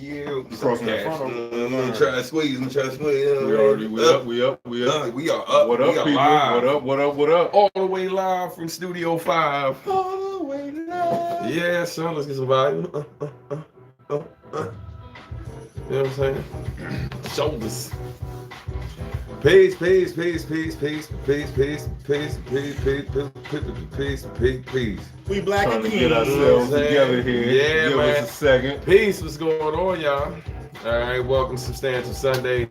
You crossing the front. Try to squeeze. We up. We are up. What up, people? Live. What up? All the way live from Studio 5. All the way live. Yeah, son, let's get some volume. You know what I'm saying? Shoulders. Peace. We black and to get ourselves together here. Yeah, Give man. us a second. Peace, what's going on, y'all? All right, welcome to Substantial Sunday.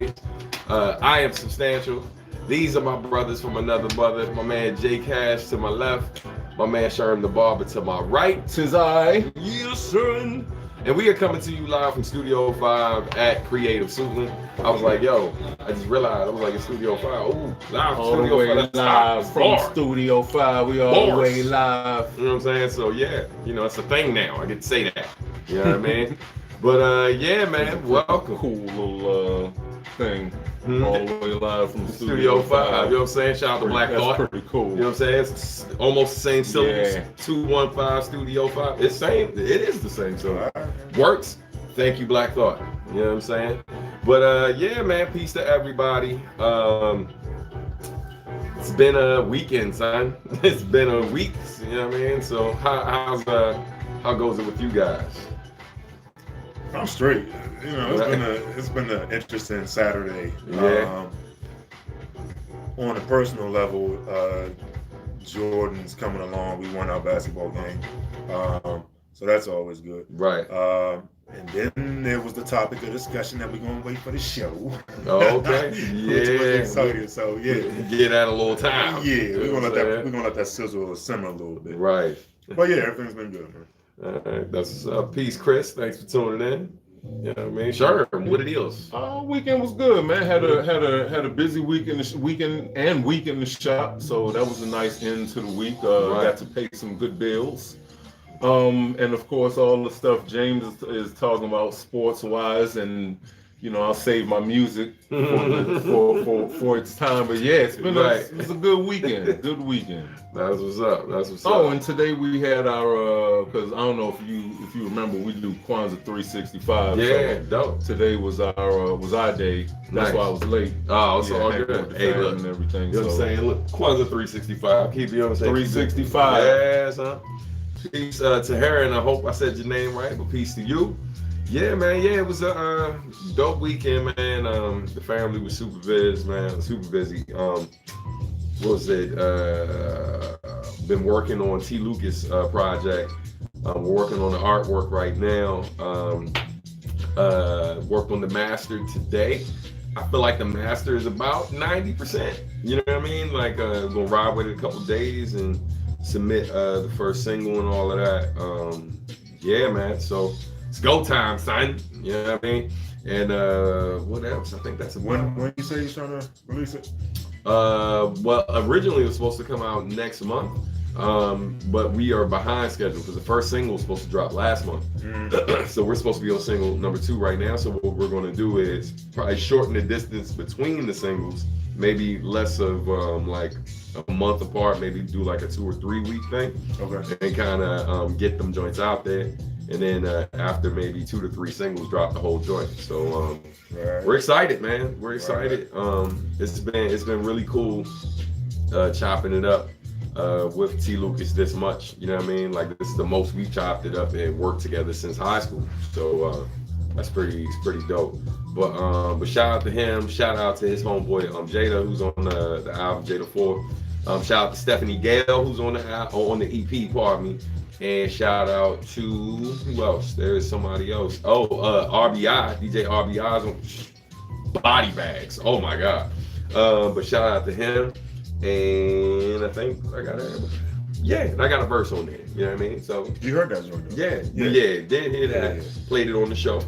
I am Substantial. These are my brothers from another mother. My man J Cash to my left. My man Sherm The Barber to my right. Tis I. Yes, son. And we are coming to you live from Studio 5 at Creative Suitland. I was like, yo, I just realized, I was like, in Studio 5. Ooh, live from Studio 5. Live from Studio 5. We all the way live. You know what I'm saying? So, yeah, you know, it's a thing now. I get to say that. You know what I mean? But, yeah, man, welcome. Cool little thing. All the way live from Studio 5. You know what I'm saying? Shout out to Black Thought. That's pretty cool. You know what I'm saying? It's almost the same syllables. Yeah. 215 Studio 5. It's same. It is the same. So works. Thank you, Black Thought. You know what I'm saying? But yeah, man, peace to everybody. It's been a weekend, son. It's been a week. You know what I mean? So how goes it with you guys? I'm straight. You know, it's been an interesting Saturday. Yeah. On a personal level, Jordan's coming along. We won our basketball game, so that's always good. Right. And then there was the topic of discussion that we're gonna wait for the show. Oh, okay. Yeah. Which was exciting. So yeah. Get that a little time. Yeah, we're gonna let that sizzle simmer a little bit. Right. But yeah, everything's been good, man. All right, that's peace, Chris. Thanks for tuning in. You know what I mean? Sure. What it is? Weekend was good, man. Had a busy week in the shop, so that was a nice end to the week. Got to pay some good bills, and of course all the stuff James is talking about sports wise, and you know I'll save my music for its time. But yeah, it's been it's a good weekend. Good weekend. That's what's up. Oh, and today we had our because I don't know if you remember, we do Kwanzaa 365. Yeah, so dope. Today was our day. That's why I was late. Oh, it's all good. Hey, look, and everything. You know what I'm saying? Look, Kwanzaa 365. Keep you know what I'm saying? 365. Yes, huh? Peace to her, and I hope I said your name right, but peace to you. Yeah, man. Yeah, it was a dope weekend, man. The family was super busy, man. Super busy. What was it? Been working on T. Lucas project. We're working on the artwork right now. Worked on the master today. I feel like the master is about 90%. You know what I mean? Like, gonna ride with it a couple days and submit the first single and all of that. Yeah, man. So it's go time, son. You know what I mean? And what else? I think that's about. When you say you're trying to release it? Well, originally it was supposed to come out next month, but we are behind schedule because the first single was supposed to drop last month. So we're supposed to be on single number 2 right now. So what we're going to do is probably shorten the distance between the singles, maybe less of like a month apart, maybe do like a 2 or 3 week thing, okay, and kind of get them joints out there. And then after maybe 2 to 3 singles, drop the whole joint. So we're excited, man. We're excited. It's been really cool chopping it up with T. Lucas this much. You know what I mean? Like, this is the most we chopped it up and worked together since high school. So that's pretty dope. But shout out to him. Shout out to his homeboy Jada, who's on the album Jada 4. Shout out to Stephanie Gale, who's on the EP. Pardon me. And shout out to, who else? There's somebody else. Oh, RBI, DJ RBI's on Body Bags. Oh my God. But shout out to him. And I think I got I got a verse on there. You know what I mean? So you heard that joint? Yeah, did hear that. Yeah. Played it on the show.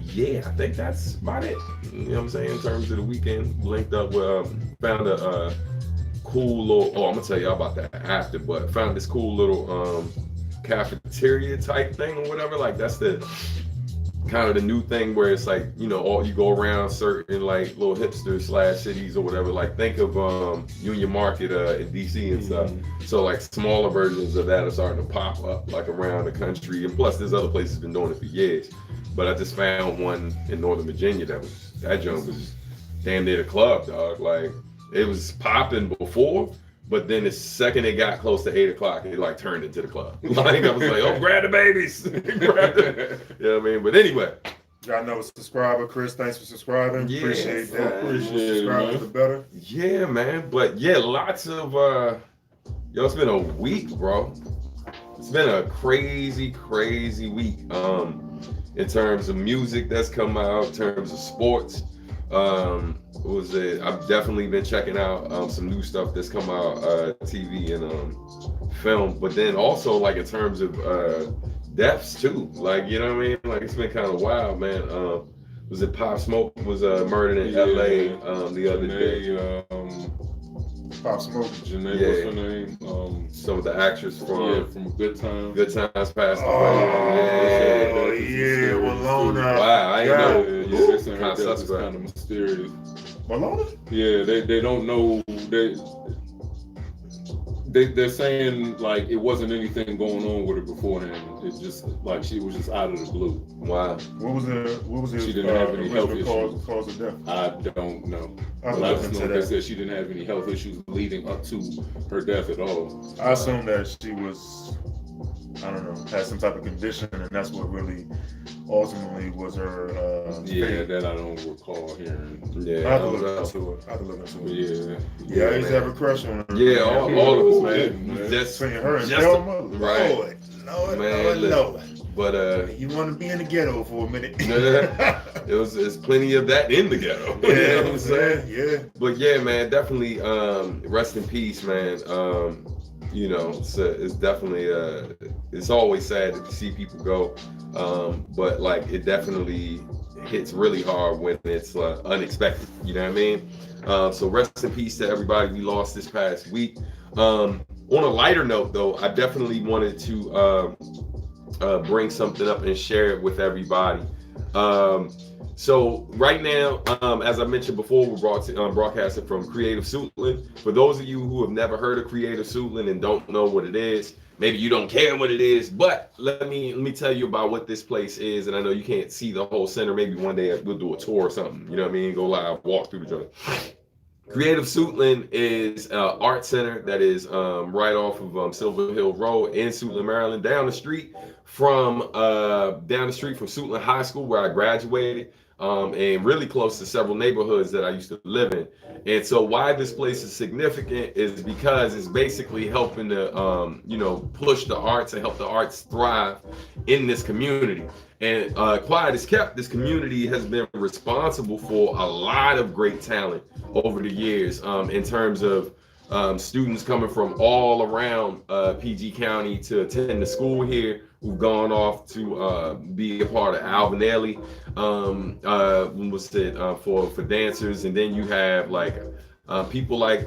Yeah, I think that's about it. You know what I'm saying? In terms of the weekend, linked up with, found a cool little, I'm gonna tell y'all about that after, but found this cool little cafeteria type thing or whatever. Like, that's the kind of the new thing where it's like, you know, all you go around certain like little hipster / cities or whatever. Like think of Union Market in DC and stuff. So like smaller versions of that are starting to pop up like around the country. And plus there's other places been doing it for years. But I just found one in Northern Virginia that joint was damn near the club, dog. Like it was popping before, but then the second it got close to 8 o'clock, it like turned into the club. Like I was like, oh, grab the babies. Grab them. You know what I mean? But anyway. Y'all know a subscriber, Chris. Thanks for subscribing. Yeah, Appreciate that. Appreciate it, Subscribe man. the better. Yeah, man. But yeah, lots of it's been a week, bro. It's been a crazy week. In terms of music that's come out, in terms of sports. What was it? I've definitely been checking out some new stuff that's come out, TV and film. But then also like in terms of deaths too. Like, you know what I mean? Like it's been kind of wild, man. Was it Pop Smoke was murdered in LA the other day? Pop Smoke. Janae, what's her name? Some of the actress from Good Times. Good Times passed away. away. Oh, yeah, Walona. Wow, I ain't know. Yeah, they saying her Kinda death is suspect. kind of mysterious. Walona? Yeah, they don't know. They're saying like it wasn't anything going on with her beforehand. It's just like she was just out of the blue. Wow. What was it? She didn't have any health issues. Cause of death? I don't know. I'll But I look just into know they that. said she didn't have any health issues leading up to her death at all. I assume that she was, I don't know, had some type of condition, and that's what really ultimately was her fate. That I don't recall hearing. Yeah. I have to look into it. Yeah. I used to have a crush on her. Yeah, all of us, Yeah, man. man. Just Between her and just Thelma, right. Lord. But You want to be in the ghetto for a minute? there's plenty of that in the ghetto. You know what I'm saying? Yeah. But yeah, man, definitely rest in peace, man. You know, it's definitely it's always sad to see people go, but like it definitely hits really hard when it's unexpected. You know what I mean? So rest in peace to everybody we lost this past week. On a lighter note, though, I definitely wanted to bring something up and share it with everybody. So right now, as I mentioned before, we're broadcasting from Creative Suitland. For those of you who have never heard of Creative Suitland and don't know what it is, maybe you don't care what it is, but let me tell you about what this place is. And I know you can't see the whole center. Maybe one day we'll do a tour or something. You know what I mean? Go live, walk through the joint. Creative Suitland is an art center that is right off of Silver Hill Road in Suitland, Maryland, down the street from Suitland High School, where I graduated, and really close to several neighborhoods that I used to live in. And so why this place is significant is because it's basically helping to push the arts and help the arts thrive in this community. And quiet as kept, this community has been responsible for a lot of great talent over the years, in terms of students coming from all around PG County to attend the school here, who've gone off to be a part of Alvin Ailey, for dancers. And then you have like people like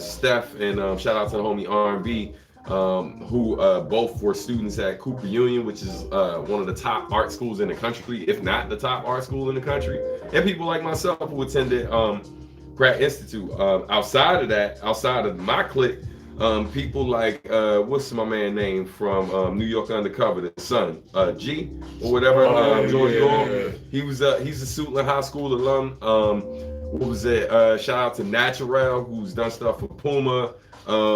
Steph and shout out to the homie R&B, who both were students at Cooper Union, which is one of the top art schools in the country, if not the top art school in the country. And people like myself who attended Pratt Institute. Outside of my clique, people like what's my man name from New York Undercover, the son, G or whatever, George Gore. He's a Suitland High School alum. Shout out to Natural, who's done stuff for Puma,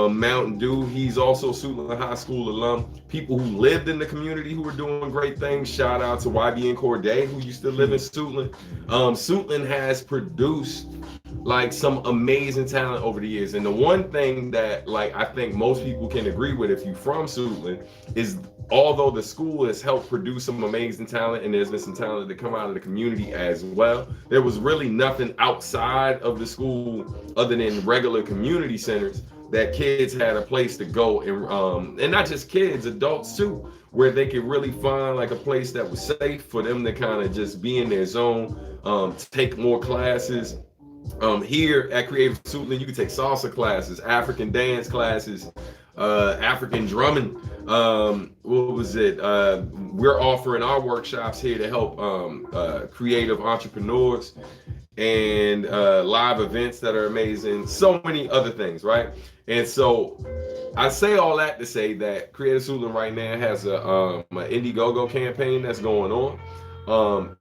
Mountain Dew. He's also Suitland High School alum. People who lived in the community who were doing great things. Shout out to YB and Corday, who used to live in Suitland. Suitland has produced like some amazing talent over the years. And the one thing that like I think most people can agree with if you're from Suitland is, although the school has helped produce some amazing talent and there's been some talent that come out of the community as well, there was really nothing outside of the school other than regular community centers that kids had a place to go, and not just kids, adults too, where they could really find like a place that was safe for them to kind of just be in their zone, take more classes. Here at Creative Suitland, you can take salsa classes, African dance classes, African drumming. What was it? We're offering our workshops here to help creative entrepreneurs and live events that are amazing. So many other things, right? And so I say all that to say that Creative Suitland right now has a an Indiegogo campaign that's going on.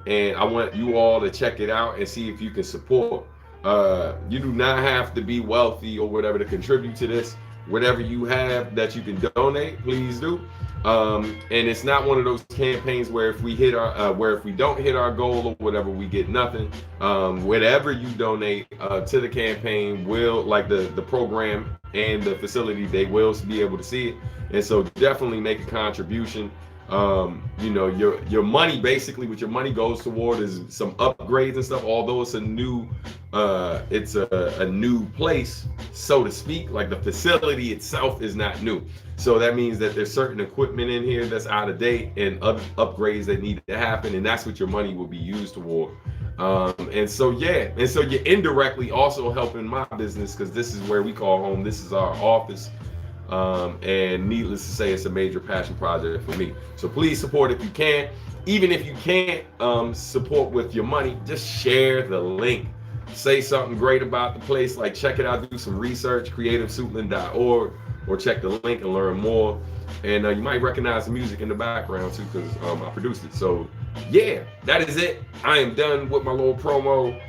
And I want you all to check it out and see if you can support. You do not have to be wealthy or whatever to contribute to this. Whatever you have that you can donate, please do. And it's not one of those campaigns where if we hit our if we don't hit our goal or whatever, we get nothing. Whatever you donate to the campaign will, like the program and the facility, they will be able to see it. And so definitely make a contribution. You know, your money, basically what your money goes toward is some upgrades and stuff. Although it's a new place, so to speak. Like the facility itself is not new, so that means that there's certain equipment in here that's out of date and other upgrades that need to happen, and that's what your money will be used toward. And so you're indirectly also helping my business, because this is where we call home. This is our office. And needless to say, it's a major passion project for me. So please support if you can. Even if you can't support with your money, just share the link. Say something great about the place, like check it out, do some research, creativesuitland.org, or check the link and learn more. And you might recognize the music in the background too, because I produced it. So yeah, that is it. I am done with my little promo.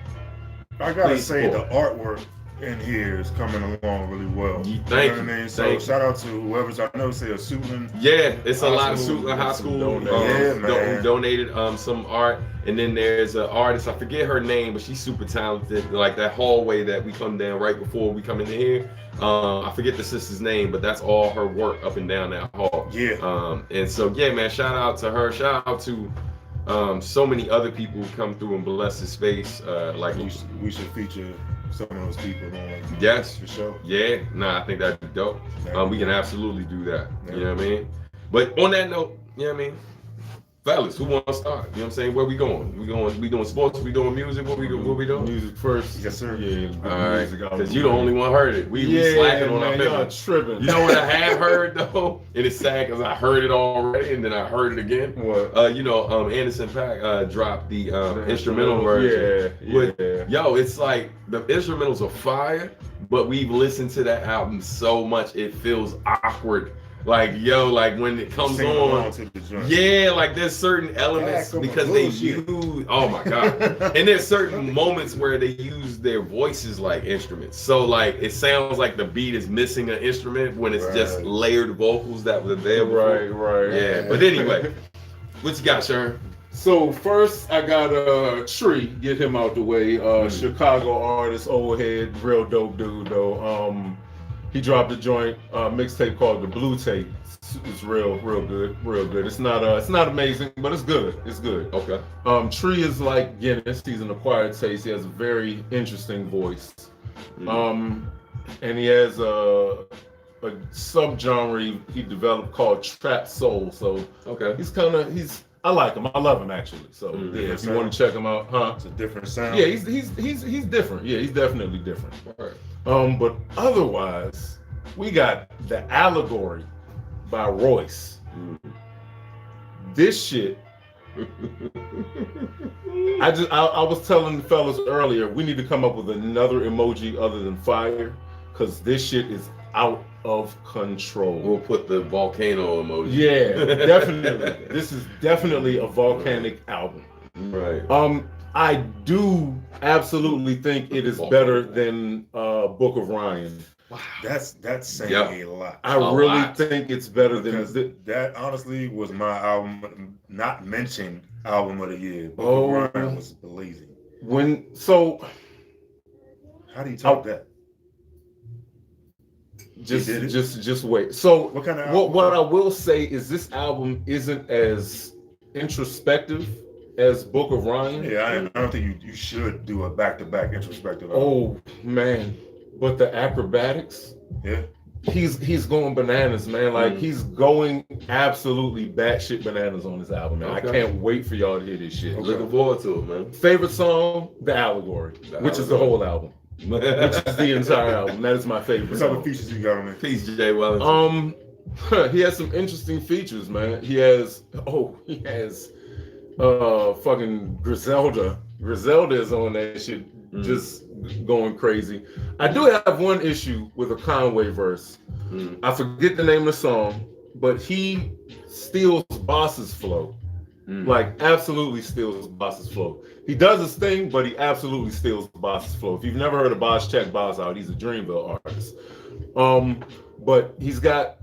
I gotta say, the artwork in here is coming along really well. Thank you. What I mean? So shout out to whoever's, I know, say a Suitland. Yeah, it's a lot of Suitland High School who donated some art. And then there's an artist, I forget her name, but she's super talented. Like that hallway that we come down right before we come into here. I forget the sister's name, but that's all her work up and down that hall. Yeah. And so yeah, man, shout out to her. Shout out to so many other people who come through and bless the space. Like we should feature some of those people on. Yes, for sure. Yeah, I think that'd be dope. We can absolutely do that. Yeah. You know what I mean? But on that note, you know what I mean? Fellas, who wants to start? You know what I'm saying? Where we going? We doing sports? We doing music? What we doing? Music first. Yes, sir. Yeah. All right. Because you the only one heard it. We slacking on our business. Tripping. You know what I have heard though? And it's sad because I heard it already and then I heard it again. What? Anderson .Paak dropped the instrumental version. Yeah. Yo, it's like the instrumentals are fire, but we've listened to that album so much it feels awkward. Like when it comes on, like there's certain elements because they use, oh my god, and there's certain moments where they use their voices like instruments. So like it sounds like the beat is missing an instrument when it's just layered vocals that were there. Right. Yeah, but anyway, what you got, Sherm? So first, I got Tree. Get him out the way. Chicago artist, old head, real dope dude though. He dropped a joint mixtape called The Blue Tape. It's real good. It's not amazing, but it's good. It's good. Okay. Tree is like Guinness. He's an acquired taste. He has a very interesting voice. And he has a subgenre he developed called trap soul. So I like him. I love him actually. So yeah, if you want to check him out, It's a different sound. Yeah, he's different. Yeah, he's definitely different. All right. But otherwise, we got The Allegory by Royce. This shit. I was telling the fellas earlier, we need to come up with another emoji other than fire, because this shit is out of control. We'll put the volcano emoji. Yeah, definitely. This is definitely a volcanic album. Right. I do absolutely think it is better than Book of Ryan. Wow. That's saying a lot. I really think it's better than that. Honestly, was my album, not mentioned album of the year. Book of Ryan was blazing. How do you top that? Just wait. So what kind of album? What I will say is this album isn't as introspective as Book of Ryan. Yeah, I don't think you should do a back-to-back introspective album. Oh man, but the acrobatics. Yeah. He's going bananas, man. Like he's going absolutely batshit bananas on this album, man. I can't wait for y'all to hear this shit. Looking forward to it, man. Favorite song, The Allegory, which is the whole album. which is the entire album. That is my favorite. What type of features you got on there? Peace, Jay Wellington. He has some interesting features, man. He has fucking Griselda. Griselda is on that shit, just going crazy. I do have one issue with a Conway verse. I forget the name of the song, but he steals Boss's flow. Like, absolutely steals Boss's flow. He does his thing, but he absolutely steals Boss's flow. If you've never heard of Boss, check Boss out. He's a Dreamville artist. But he's got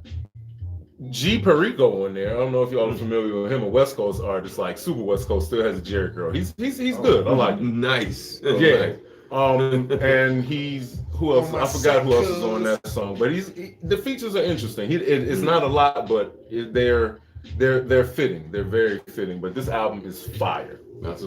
G Perico on there. I don't know if y'all are familiar with him, a West Coast artist, like super West Coast, still has a Jerry curl. He's good. I like him. Nice. Yeah. And he's who else? I forgot who else is on that song. But the features are interesting. It's not a lot, but they're fitting. They're very fitting. But this album is fire.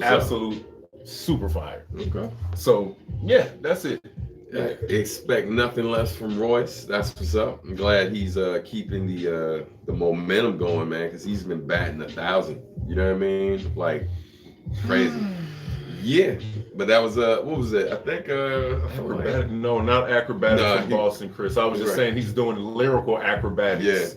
Absolute super fire. Okay. So yeah, that's it. Expect nothing less from Royce. That's what's up. I'm glad he's keeping the momentum going, man, because he's been batting 1,000. You know what I mean? Like crazy. Yeah, but that was what was it? I think acrobatic. No, not acrobatics from Boston, Chris. I was just saying he's doing lyrical acrobatics. Yeah.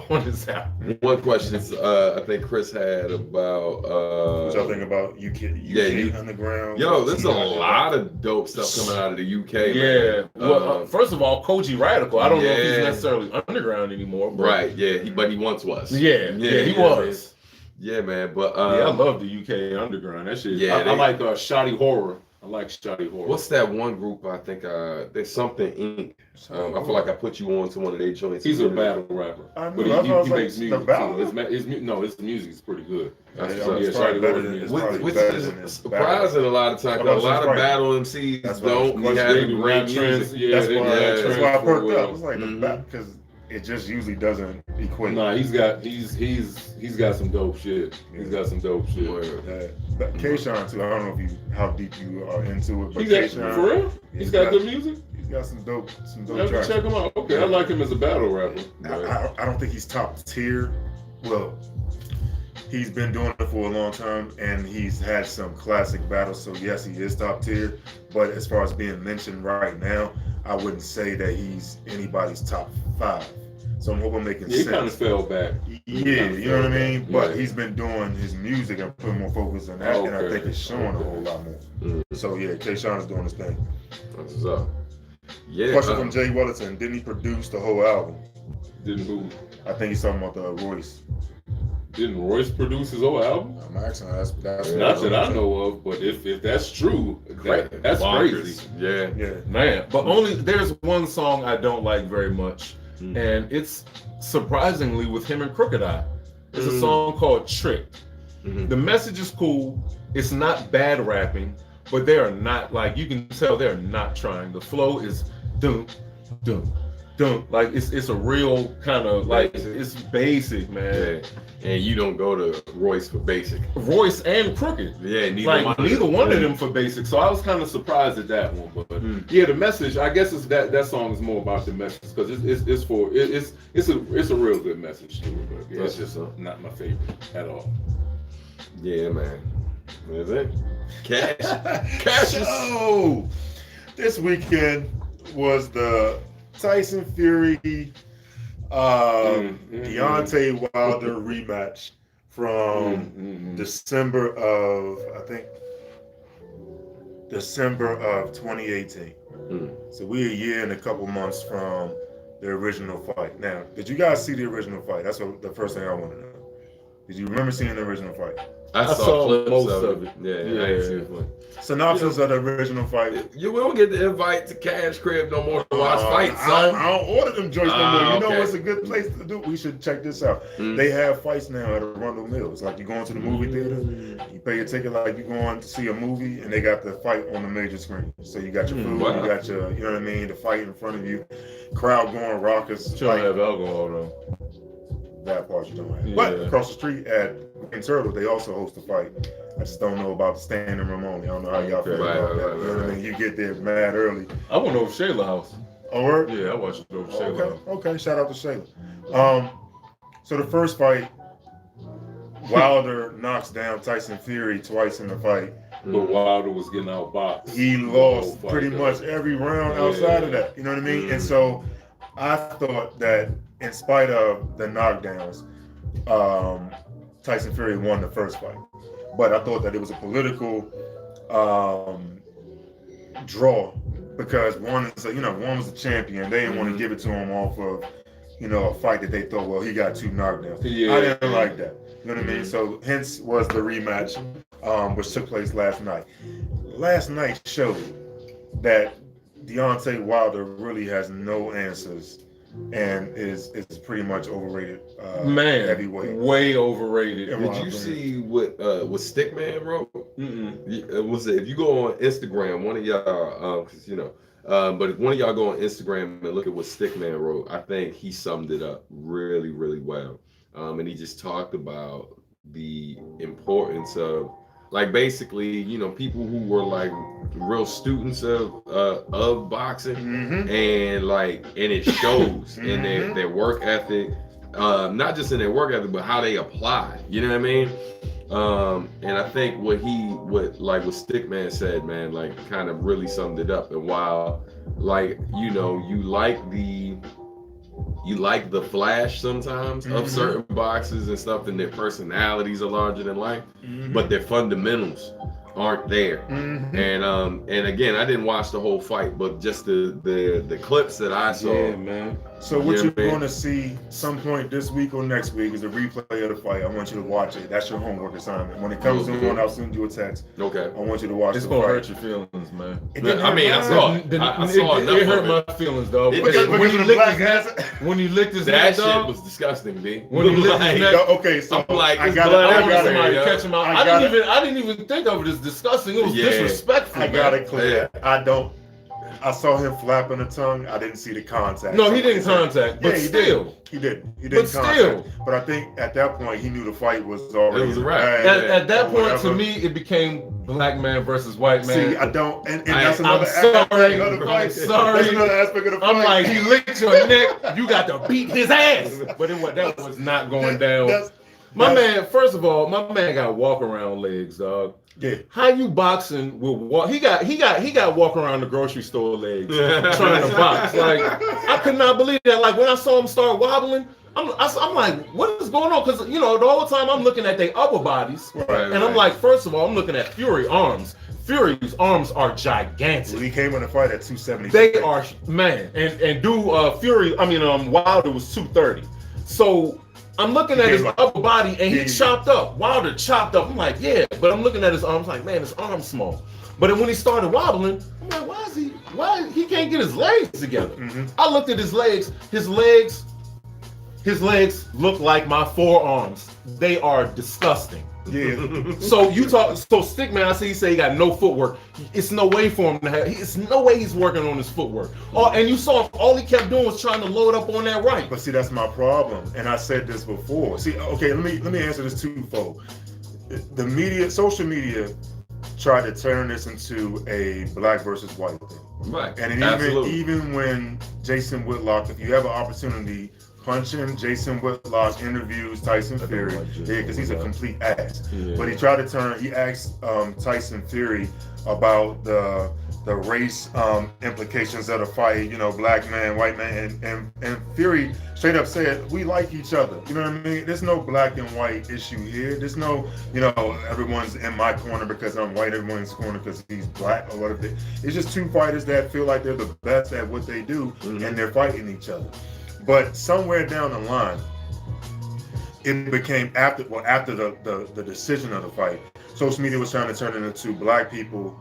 On his album. One question is, I think Chris had about what y'all think about UK Underground? Yo, there's a lot of dope stuff coming out of the UK. Yeah. Well, first of all, Koji Radical. I don't know if he's necessarily underground anymore. But right. Yeah. But he once was. Yeah. He was. Yeah, man. But I love the UK Underground. That shit. Yeah. I like Shoddy Horror. I like Shoddy Horror. What's that one group? I think there's something Inc. I feel like I put you on to one of their joints. He's a battle rapper, but he makes music too. His music is pretty good. Which is surprising a lot of times. A lot of battle MCs don't have great music. That's why I perked up. It's like because it just usually doesn't equate. Nah, he's got some dope shit. He's got some dope shit. K-Shine too. I don't know how deep you are into it, but K-Shine, for real? He's got good music. He's got some dope tracks. Check him out. Okay, I like him as a battle rapper. I don't think he's top tier. Well, he's been doing it for a long time, and he's had some classic battles. So yes, he is top tier. But as far as being mentioned right now, I wouldn't say that he's anybody's top 5. So I'm hoping making sense. He kind of fell back. Yeah, you know what I mean? But he's been doing his music and putting more focus on that, and I think it's showing a whole lot more. So yeah, K-Shine is doing his thing. That's what's up. Yeah. Question from Jay Wellington: didn't he produce the whole album? Didn't who? I think he's talking about the Royce. Didn't Royce produce his whole album? I'm asking. That's not that I know of, but if that's true, that's crazy. Yeah, man. But there's one song I don't like very much, and it's surprisingly with him and Crooked Eye. It's a song called "Tricked." The message is cool. It's not bad rapping, but they are not, like, you can tell they're not trying. The flow is dum dum dum. Like it's a real kind of like it's basic, man. Yeah. And you don't go to Royce for basic. Royce and Crooked. Yeah, neither one of them for basic. So I was kind of surprised at that one. But yeah, the message, I guess is that song is more about the message, because it's a real good message to it. But yeah, it's just not my favorite at all. Yeah, man. That's it. Cash. So this weekend was the Tyson Fury Deontay Wilder rematch from December of 2018. So we're a year and a couple months from the original fight. Now, did you guys see the original fight? That's the first thing I want to know. Did you remember seeing the original fight? I saw clips most of it. Yeah. I ain't seen it. Synopsis of the original fight. You won't get the invite to Cash Crib no more to watch fights, son. I don't order them joints no more. You know what's a good place to do? We should check this out. They have fights now at Arundel Mills. Like, you go into the movie theater, you pay your ticket like you're going to see a movie, and they got the fight on the major screen. So you got your food, you got your, you know what I mean, the fight in front of you, crowd going raucous. Sure, have alcohol though. That part you don't have. But across the street at Green Turtle, they also host a fight. I just don't know about the standing room only. I don't know how y'all feel about that. You know what I mean? You get there mad early. I went over Shayla house. Oh, word? Yeah, I watched it over Shayla house. Okay, shout out to Shayla. So the first fight, Wilder knocks down Tyson Fury twice in the fight. But Wilder was getting outboxed. He lost pretty much every round outside of that. You know what I mean? And so I thought that in spite of the knockdowns, Tyson Fury won the first fight. But I thought that it was a political draw because one was a champion. They didn't want to give it to him off of, a fight that they thought, well, he got 2 knockdowns. I didn't like that. You know what I mean? So hence was the rematch, which took place last night. Last night showed that Deontay Wilder really has no answers and is pretty much overrated. Heavyweight, way overrated. Did you see what Stickman wrote? Was it, if you go on Instagram, one of y'all, but if one of y'all go on Instagram and look at what Stickman wrote, I think he summed it up really, really well. And he just talked about the importance of, like, basically, people who were like real students of boxing, and it shows in their work ethic, not just in their work ethic, but how they apply. You know what I mean? And I think what Stickman said, man, like, kind of really summed it up. And while, like, you like the flash sometimes of certain boxers and stuff, and their personalities are larger than life, but their fundamentals aren't there. And again, I didn't watch the whole fight, but just the clips that I saw. Yeah, man. So what you're going to see some point this week or next week is a replay of the fight. I want you to watch it. That's your homework assignment. When it comes on, I'll send you a text. Okay. I want you to watch it's the gonna fight. hurt your feelings, man. I saw it. I saw enough. It hurt my feelings, dog. When he licked his that neck, shit dog, was disgusting, B. When he licked his neck, okay, so I'm like, I it's got blood somebody everywhere, catch him out. I didn't even think of it as disgusting. It was disrespectful. I got it clear. I saw him flapping the tongue. I didn't see the contact. No, he didn't contact, but still. He didn't But still. But I think at that point, he knew the fight was already. It was a wrap. At that point, to me, it became black man versus white man. See, I don't, and that's another I'm aspect sorry. of the fight. I'm sorry. That's another aspect of the fight. I'm like, he licked your neck, you got to beat his ass. But that was not going down. My man, first of all, my man got walk around legs, dog. Yeah. How you boxing with walk? He got walk around the grocery store legs trying to box. Like, I could not believe that. Like, when I saw him start wobbling, I'm like, what is going on? Because the whole time I'm looking at their upper bodies, and I'm like, first of all, I'm looking at Fury arms. Fury's arms are gigantic. Well, he came in the fight at 270. They are, man, and Wilder was 230. So I'm looking at his upper body, and he chopped up. Wilder chopped up. I'm like, yeah, but I'm looking at his arms like, man, his arm's small. But then when he started wobbling, I'm like, why he can't get his legs together? I looked at his legs. His legs look like my forearms. They are disgusting. Yeah. So Stickman, I see he say he got no footwork. It's no way for him to have. It's no way he's working on his footwork. And you saw all he kept doing was trying to load up on that right. But see, that's my problem, and I said this before. See, okay, let me answer this twofold. The media, social media, tried to turn this into a black versus white thing. Right. And even when Jason Whitlock, if you have an opportunity, punch in Jason Whitlock interviews Tyson Fury, because he's a complete ass. Yeah. But he asked Tyson Fury about the race implications of the fight, black man, white man, and Fury straight up said, we like each other. You know what I mean? There's no black and white issue here. There's no, everyone's in my corner because I'm white, everyone's corner because he's black or whatever. It's just two fighters that feel like they're the best at what they do, and they're fighting each other. But somewhere down the line, it became after the decision of the fight, social media was trying to turn it into black people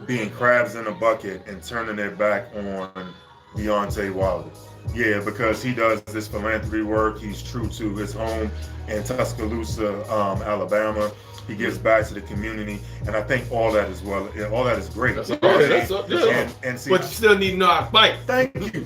being crabs in a bucket and turning their back on Deontay Wilder. Yeah, because he does this philanthropy work. He's true to his home in Tuscaloosa, Alabama. He gives back to the community, and I think all that is great. That's awesome. And see, but you still need to know how to fight. Thank you.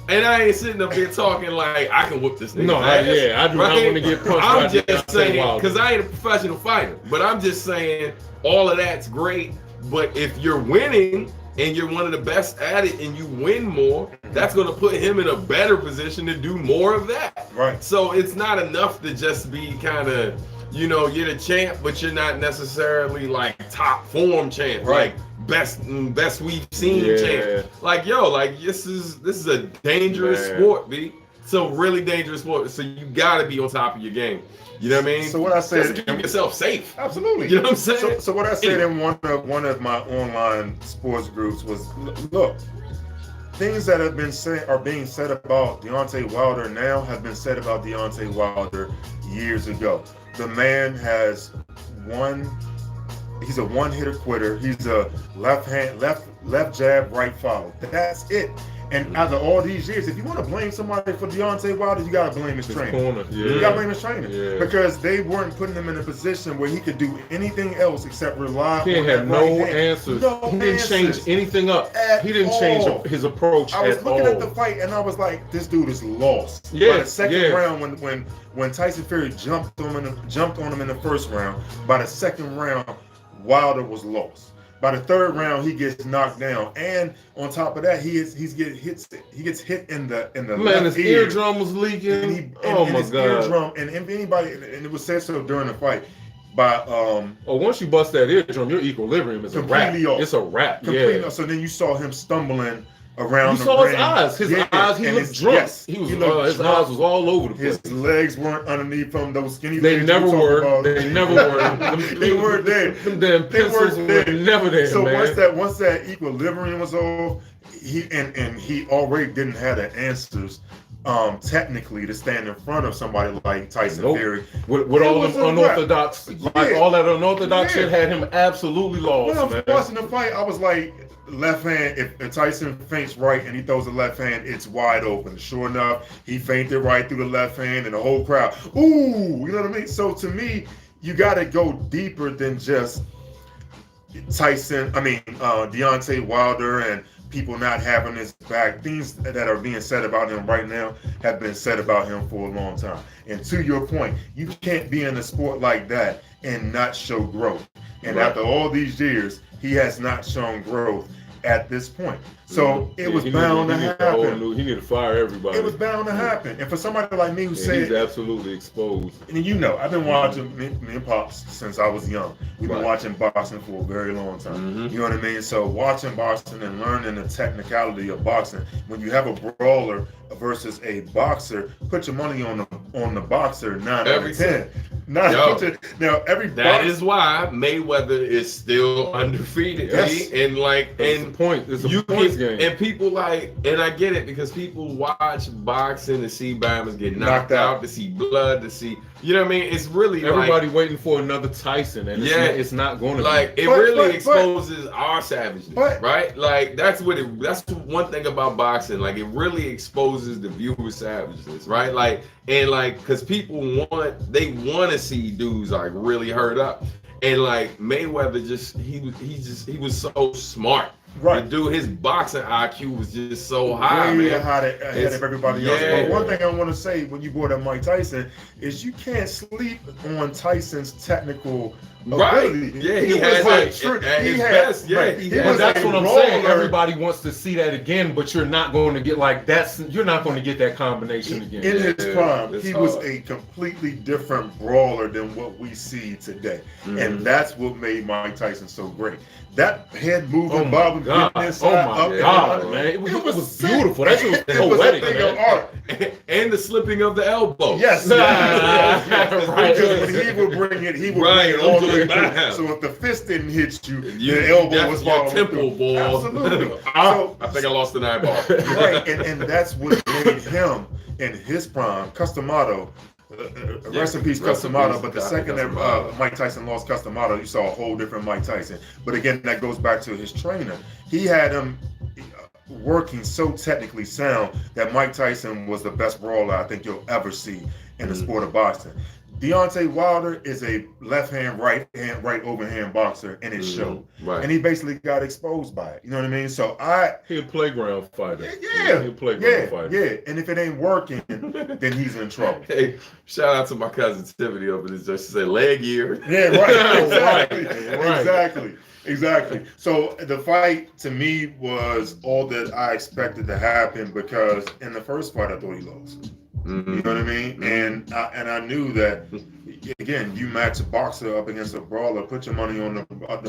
And I ain't sitting up here talking like I can whoop this nigga. No, I do not want to get punched. I'm just saying, because I ain't a professional fighter, but I'm just saying all of that's great. But if you're winning and you're one of the best at it and you win more, that's going to put him in a better position to do more of that. Right. So it's not enough to just be kind of, you know, you're the champ, but you're not necessarily like top form champ, Right. like best we've seen champ. Like, yo, like this is a dangerous sport, B. It's a really dangerous sport. So you gotta be on top of your game. You know what I mean? So what I said, just to keep yourself safe. Absolutely. You know what I'm saying? So what I said in one of my online sports groups was, look, things that have been said are being said about Deontay Wilder now have been said about Deontay Wilder years ago. The man has he's a one-hitter quitter. He's a left jab, right follow. That's it. And after all these years, if you want to blame somebody for Deontay Wilder, you got to blame his trainer. You got to blame his trainer. Because they weren't putting him in a position where he could do anything else except rely on that right hand. He had no answers. He didn't change anything up. He didn't change his approach at all. I was looking at the fight and I was like, this dude is lost. By the second round, when Tyson Fury jumped on him in the first round, by the second round, Wilder was lost. By the third round, he gets knocked down, and on top of that, he gets hit in the man, left his ear. Eardrum was leaking. Oh my god! Eardrum, and if anybody, and it was said so during the fight. By once you bust that eardrum, your equilibrium is completely off. It's a wrap. Completely off. So then you saw him stumbling around. You saw his eyes. His eyes. He looked drunk. Yes, he was. His eyes was all over the place. His legs weren't underneath from those skinny legs. They never were. They never were. They weren't there. Them damn pencils were never there. So man. once that equilibrium was off, he already didn't have the answers. Technically, to stand in front of somebody like Tyson Fury with all them unorthodox, all that unorthodox shit had him absolutely lost. When I was watching the fight, I was like, left hand. If Tyson feints right and he throws the left hand, it's wide open. Sure enough, he feinted right through the left hand, and the whole crowd, ooh, you know what I mean? So to me, you got to go deeper than just Deontay Wilder and people not having his back. Things that are being said about him right now have been said about him for a long time. And to your point, you can't be in a sport like that and not show growth. And after all these years, he has not shown growth at this point. So it was bound to happen. He needed to fire everybody. It was bound to happen. And for somebody like me who said he's absolutely exposed. And you know, I've been watching me and Pops since I was young. We've been watching boxing for a very long time. You know what I mean? So watching boxing and learning the technicality of boxing. When you have a brawler versus a boxer, put your money on the boxer 9 out of 10. That is why Mayweather is still undefeated. Yes. And like, it's a points game. And people like, and I get it because people watch boxing to see bombers get knocked out, to see blood, to see, you know what I mean? It's really everybody waiting for another Tyson, and it's not going to like be. It really exposes our savageness, right? Like that's one thing about boxing. Like it really exposes the viewer's savageness, right? Like because people want to see dudes like really hurt up, and like Mayweather he was so smart. Right, dude, his boxing IQ was just so high, man. Ahead of everybody else. But one thing I want to say when you brought up Mike Tyson is you can't sleep on Tyson's technical ability. Yeah, he has his best. That's what I'm saying. Everybody wants to see that again, but you're not going to get you're not going to get that combination again. In his prime, he was a completely different brawler than what we see today, and that's what made Mike Tyson so great. That head moving, bobbing, inside, up, man! It was beautiful. That was poetic, man. And the slipping of the elbow. Yes. Because when he would bring it all the way back. So if the fist didn't hit you, the elbow was following temple ball. Absolutely. I think I lost an eyeball. Right, and that's what made him in his prime. Customato. Rest in peace, Customato. But the second that Mike Tyson lost Customato, you saw a whole different Mike Tyson. But again, that goes back to his trainer. He had him working so technically sound that Mike Tyson was the best brawler I think you'll ever see in the sport of boxing. Deontay Wilder is a left hand, right overhand boxer, and it showed. And he basically got exposed by it. You know what I mean? So he's a playground fighter. He's a playground fighter. Yeah. And if it ain't working, then he's in trouble. Hey, shout out to my cousin Tiffany over this. Just to say leg year. Yeah, right. Exactly. So the fight to me was all that I expected to happen because in the first fight I thought he lost. You know what I mean? And I knew that again, you match a boxer up against a brawler, put your money on the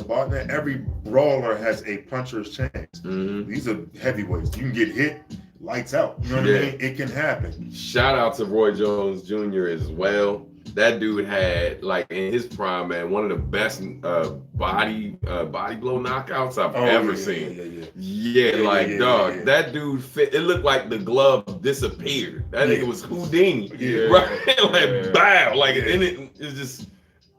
boxer. Every brawler has a puncher's chance. These are heavyweights. You can get hit, lights out. You know what I mean? It can happen. Shout out to Roy Jones Jr. as well. That dude had, like, in his prime, man, one of the best body blow knockouts I've ever seen. Dog, that dude fit. It looked like the glove disappeared. That nigga was Houdini, right? Like, bow, like, and it's just,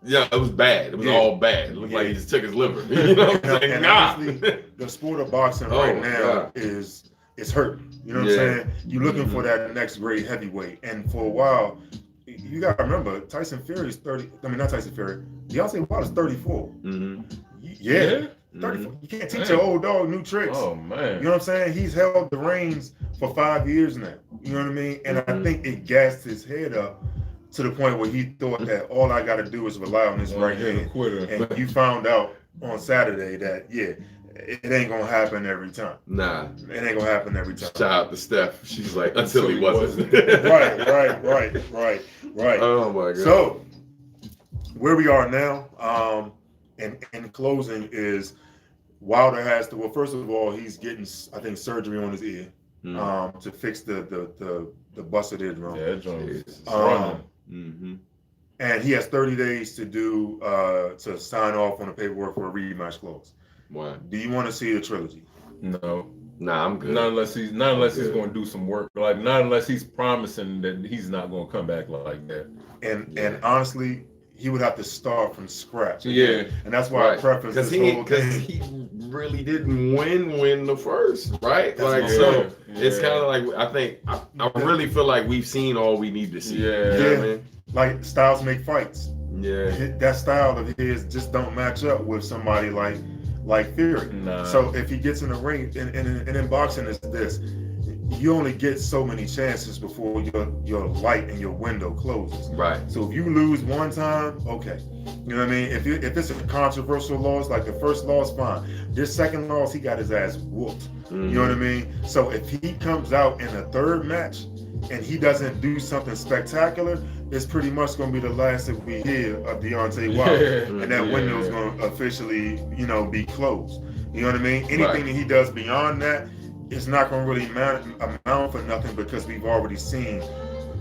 it was bad. It was all bad. It looked like he just took his liver. You know what I'm saying? Honestly, the sport of boxing right now is hurting. You know what I'm saying? You're looking for that next great heavyweight, and for a while. You gotta remember, Tyson Fury is 30. I mean, not Tyson Fury. Deontay Wilder's 34. 34. You can't teach an old dog new tricks. Oh man. You know what I'm saying? He's held the reins for 5 years now. You know what I mean? And I think it gassed his head up to the point where he thought that all I gotta do is rely on this right hand. And you found out on Saturday that it ain't gonna happen every time. Nah. It ain't gonna happen every time. Shout out to Steph. She's like, until he wasn't. Right. Oh my God. So where we are now, and in closing is Wilder has to, well, first of all, he's getting, I think, surgery on his ear to fix the busted eardrum. Yeah, that and he has 30 days to do to sign off on the paperwork for a rematch clause. Wow. Do you want to see the trilogy? No. Nah, I'm good. Not unless he's going to do some work. Like, not unless he's promising that he's not going to come back like that. And honestly, he would have to start from scratch. Yeah. And that's why I preface this whole thing. Because he really didn't win the first, right? It's kind of like, I really feel like we've seen all we need to see. Yeah. You know what I mean? Like, styles make fights. Yeah. That style of his just don't match up with somebody like Fury. Nah. So if he gets in the ring, and in boxing is this, you only get so many chances before your light and your window closes. Right. So if you lose one time, okay. You know what I mean? If it's a controversial loss, like the first loss, fine. This second loss, he got his ass whooped. You know what I mean? So if he comes out in a third match and he doesn't do something spectacular, it's pretty much going to be the last that we hear of Deontay Wilder. And that window is going to officially, be closed. You know what I mean? Anything that he does beyond that, it's not going to really amount for nothing because we've already seen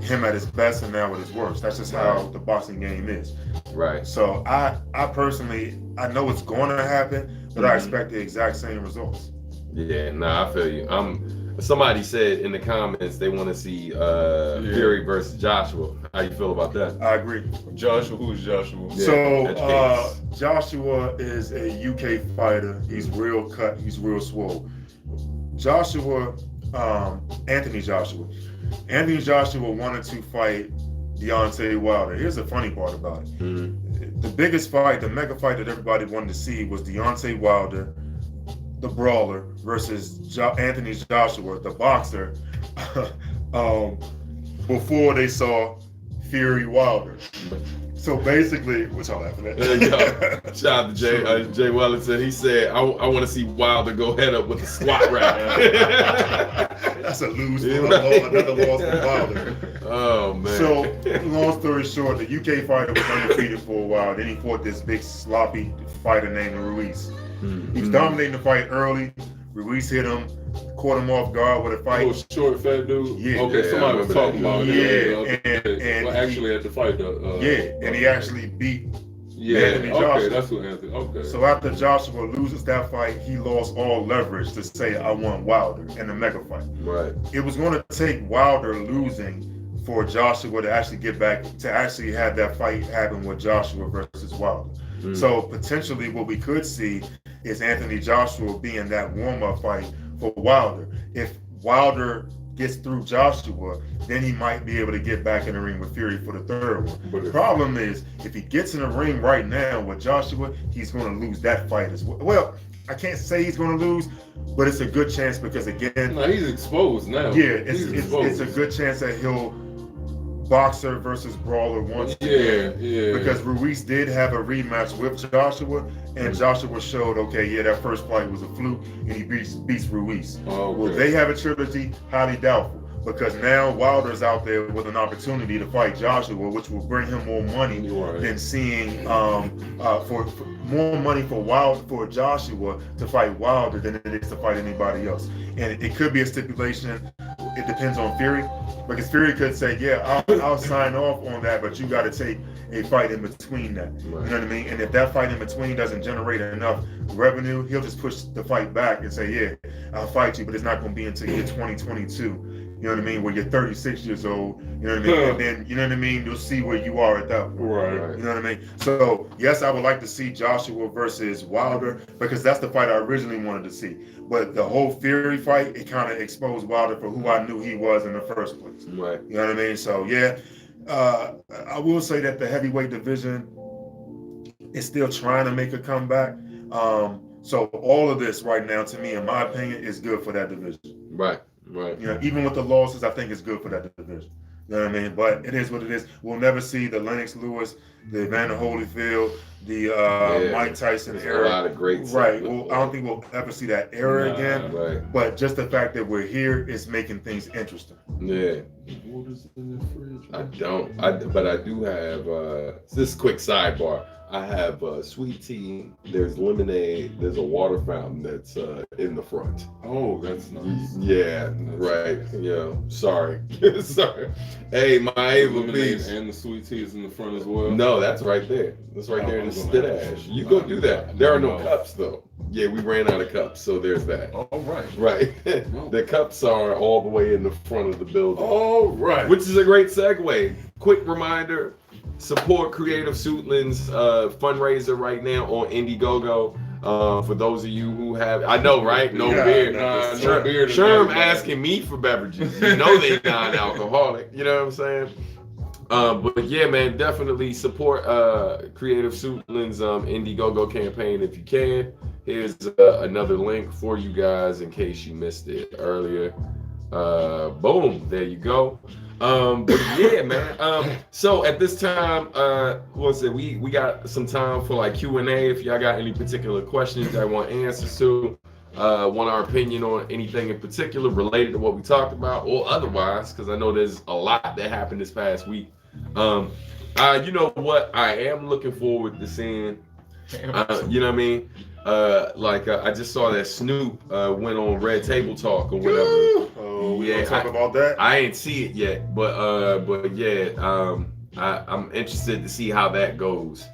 him at his best and now at his worst. That's just how the boxing game is. Right. So I personally, I know it's going to happen, but I expect the exact same results. Yeah, I feel you. Somebody said in the comments they want to see Fury versus Joshua. How you feel about that? I agree. Joshua, who's Joshua? Yeah, so Joshua is a UK fighter. He's real cut. He's real swole. Anthony Joshua wanted to fight Deontay Wilder. Here's the funny part about it. The biggest fight, the mega fight that everybody wanted to see was Deontay Wilder, the brawler, versus Anthony Joshua, the boxer, before they saw Fury Wilder. So basically, what y'all laughing at? Shout out to Jay Wellington. He said, I want to see Wilder go head up with the squat rack. That's a lose for another loss for Wilder. Oh, man. So, long story short, the UK fighter was undefeated for a while. Then he fought this big sloppy fighter named Ruiz. He was dominating the fight early. Ruiz hit him, caught him off guard with a fight. Oh, short, fat dude? Yeah. Okay, somebody was talking about it. And actually had to fight. And he actually beat Anthony Joshua. Joshua. That's what Anthony, okay. So after Joshua loses that fight, he lost all leverage to say, I want Wilder in the mega fight. Right. It was going to take Wilder losing for Joshua to actually get back, to actually have that fight happen with Joshua versus Wilder. So potentially what we could see is Anthony Joshua being that warm-up fight for Wilder. If Wilder gets through Joshua, then he might be able to get back in the ring with Fury for the third one. But the problem is, if he gets in the ring right now with Joshua, he's going to lose that fight as well. Well, I can't say he's going to lose, but it's a good chance because, again... No, he's exposed now. Yeah, it's a good chance that he'll boxer versus brawler once again. Because Ruiz did have a rematch with Joshua, and Joshua showed, that first fight was a fluke, and he beats Ruiz. Will they have a trilogy? Highly doubtful. because now Wilder's out there with an opportunity to fight Joshua, which will bring him more money than seeing for more money for Joshua to fight Wilder than it is to fight anybody else. And it could be a stipulation. It depends on Fury, because Fury could say, yeah, I'll sign off on that, but you got to take a fight in between that. You know what I mean? And if that fight in between doesn't generate enough revenue, he'll just push the fight back and say, yeah, I'll fight you, but it's not going to be until you're 2022. You know what I mean? Where you're 36 years old. You know what I mean? And then, you know what I mean? You'll see where you are at that point. Right. You know what I mean? So, yes, I would like to see Joshua versus Wilder, because that's the fight I originally wanted to see. But the whole Fury fight, it kind of exposed Wilder for who I knew he was in the first place. Right. You know what I mean? So, yeah, I will say that the heavyweight division is still trying to make a comeback. So all of this right now, to me, in my opinion, is good for that division. Right. Right. You know, even with the losses, I think it's good for that division. You know what I mean? But it is what it is. We'll never see the Lennox Lewis, the Evander Holyfield, the Mike Tyson era. A lot of great right. Well, I don't think we'll ever see that era again. Right. But just the fact that we're here is making things interesting. Yeah. What is in the fridge? I don't. But I do have this quick sidebar. I have sweet tea. There's lemonade. There's a water fountain that's in the front. Oh, that's nice. Yeah, right. Yeah. Sorry. Sorry. Hey, my Ava, please. And the sweet tea is in the front as well. No, that's right there. That's right there in the stash. You go do that. There are no cups though. Yeah, we ran out of cups, so there's that. All right. Right. The cups are all the way in the front of the building. All right. Which is a great segue. Quick reminder. Support Creative Suitland's fundraiser right now on Indiegogo. For those of you who have, I know, right? No beer. No beer. Sherm asking me for beverages. You know they non-alcoholic. You know what I'm saying? But yeah, man, definitely support Creative Suitland's Indiegogo campaign if you can. Here's another link for you guys in case you missed it earlier. Boom, there you go. But yeah, man. So at this time, we got some time for like Q&A. If y'all got any particular questions that want answers to, want our opinion on anything in particular related to what we talked about or otherwise, because I know there's a lot that happened this past week. You know what? I am looking forward to seeing. You know what I mean? I just saw that Snoop went on Red Table Talk or whatever. Oh, we gonna talk about that? I ain't see it yet, but yeah, I'm interested to see how that goes.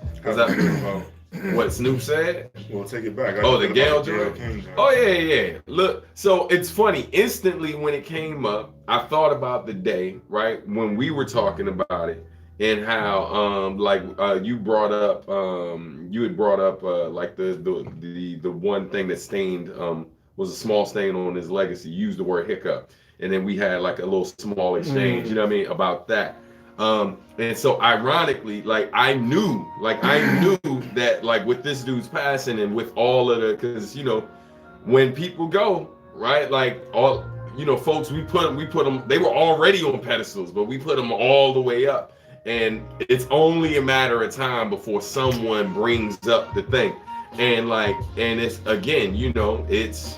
What Snoop said? We'll take it back. The Gayle joint. Oh yeah. Look, so it's funny. Instantly when it came up, I thought about the day, right, when we were talking about it. And how you had brought up like the one thing that stained was a small stain on his legacy. You used the word hiccup, and then we had like a little small exchange, you know what I mean, about that. And so ironically, I knew that like with this dude's passing and with all of the, because you know when people go, right, like all, you know, folks, we put them, they were already on pedestals, but we put them all the way up. And it's only a matter of time before someone brings up the thing. And it's, again, you know, it's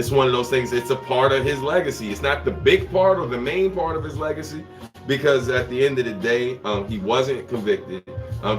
one of those things, it's a part of his legacy. It's not the big part or the main part of his legacy, because at the end of the day, he wasn't convicted.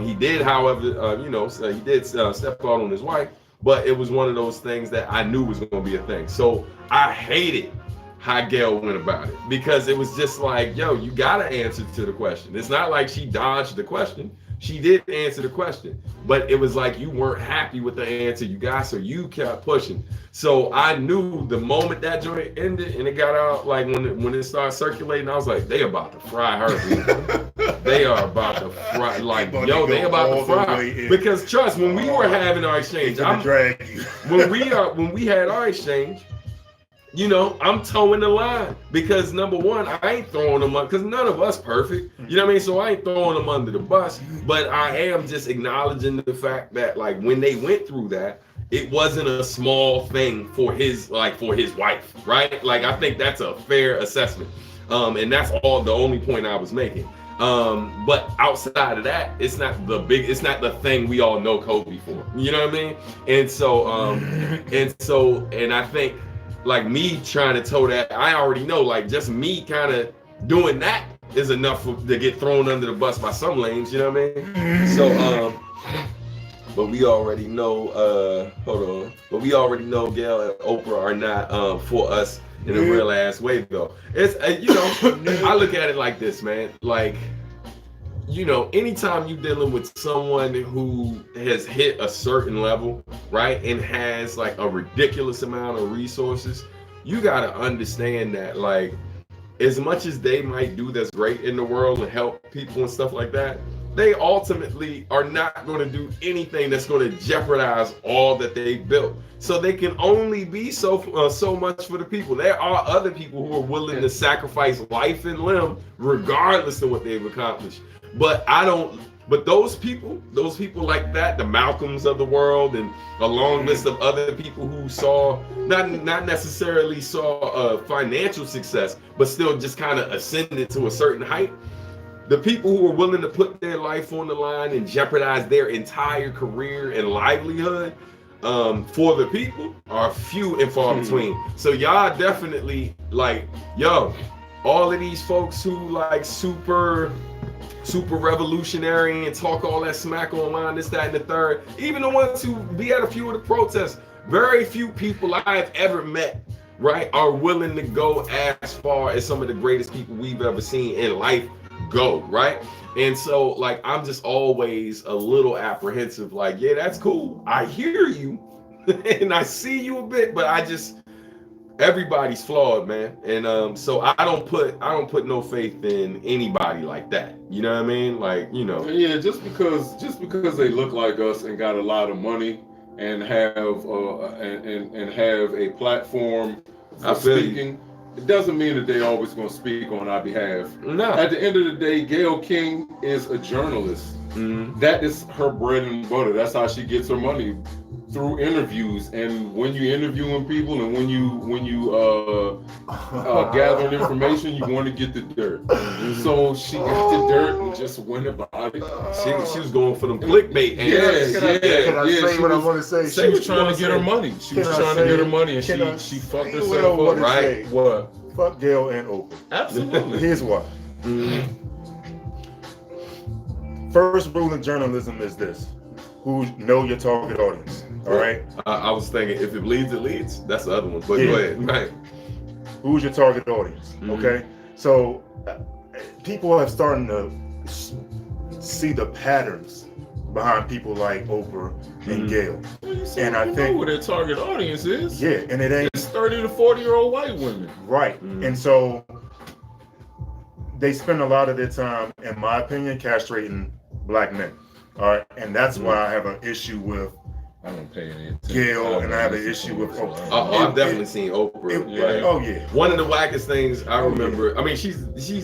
He did, however, he did step out on his wife, but it was one of those things that I knew was going to be a thing. So I hated how Gayle went about it, because it was just like, yo, you gotta answer to the question. It's not like she dodged the question. She did answer the question, but it was like you weren't happy with the answer you got, so you kept pushing. So I knew the moment that joint ended and it got out, like when it started circulating, I was like, they about to fry her. They are about to fry, like, yo, they about to fry. Because trust, when we were having our exchange, when we had our exchange, you know, I'm towing the line, because number one, I ain't throwing them up, because none of us perfect, you know what I mean? So I ain't throwing them under the bus, but I am just acknowledging the fact that like when they went through that, it wasn't a small thing for his wife, right? Like, I think that's a fair assessment. And that's the only point I was making. But outside of that, it's not the thing we all know Kobe for, you know what I mean? And so, and I think, like me trying to toe that, I already know, like just me kind of doing that is enough to get thrown under the bus by some lanes, you know what I mean? So, but we already know, but we already know Gail and Oprah are not for us in a real ass way though. It's, you know, I look at it like this, man, like, you know, anytime you're dealing with someone who has hit a certain level, right, and has like a ridiculous amount of resources, you got to understand that, like, as much as they might do that's great in the world and help people and stuff like that, they ultimately are not going to do anything that's going to jeopardize all that they built. So they can only be so much for the people. There are other people who are willing to sacrifice life and limb regardless of what they've accomplished. But those people like that, the Malcolms of the world, and a long list of other people who saw, not necessarily saw financial success, but still just kind of ascended to a certain height. The people who are willing to put their life on the line and jeopardize their entire career and livelihood for the people are few and far between. So y'all definitely, like, yo, all of these folks who like super revolutionary and talk all that smack online, this, that, and the third, even the ones who be at a few of the protests, very few people I've ever met, right, are willing to go as far as some of the greatest people we've ever seen in life go, right? And so, like, I'm just always a little apprehensive, like, yeah, that's cool, I hear you and I see you a bit, but everybody's flawed, man. And so I don't put no faith in anybody like that. You know what I mean? Like, you know. Yeah, just because they look like us and got a lot of money and have and have a platform for speaking, it doesn't mean that they always gonna speak on our behalf. No. At the end of the day, Gayle King is a journalist. Mm-hmm. That is her bread and butter. That's how she gets her money, through interviews. And when you interviewing people and when you gathering information, you want to get the dirt. So she got the dirt and just went about it. She was going for them clickbait. Can I say what I want to say? She was trying to get her money. She was trying to get her money, and she fucked herself up. Right? What? Fuck Gayle and Oprah. Absolutely. Here's why. First rule in journalism is this: who know your target audience. All right. I was thinking, if it bleeds, it leads. That's the other one. But go ahead. Right. Who's your target audience? Okay. So people are starting to see the patterns behind people like Oprah and Gayle. And I think know who their target audience is. Yeah, and it ain't. It's 30 to 40-year-old white women. Right. And so they spend a lot of their time, in my opinion, castrating black men. All right, and that's why I have an issue with I don't pay any attention. Gayle, and I have an issue with Oprah. I've definitely seen Oprah. Right? Oh yeah. One of the wackest things I remember. I mean, she's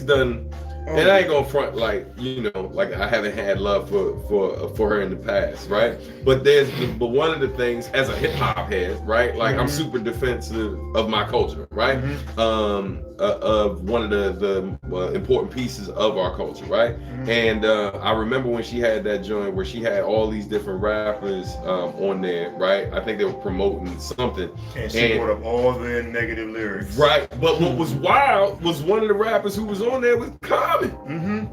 done. And I ain't gonna front like, you know, like I haven't had love for her in the past, right? But one of the things, as a hip hop head, right? Like I'm super defensive of my culture, right? Of one of the important pieces of our culture, right? And I remember when she had that joint where she had all these different rappers on there, right? I think they were promoting something. And she brought up all their negative lyrics. Right. But what was wild was one of the rappers who was on there was Common.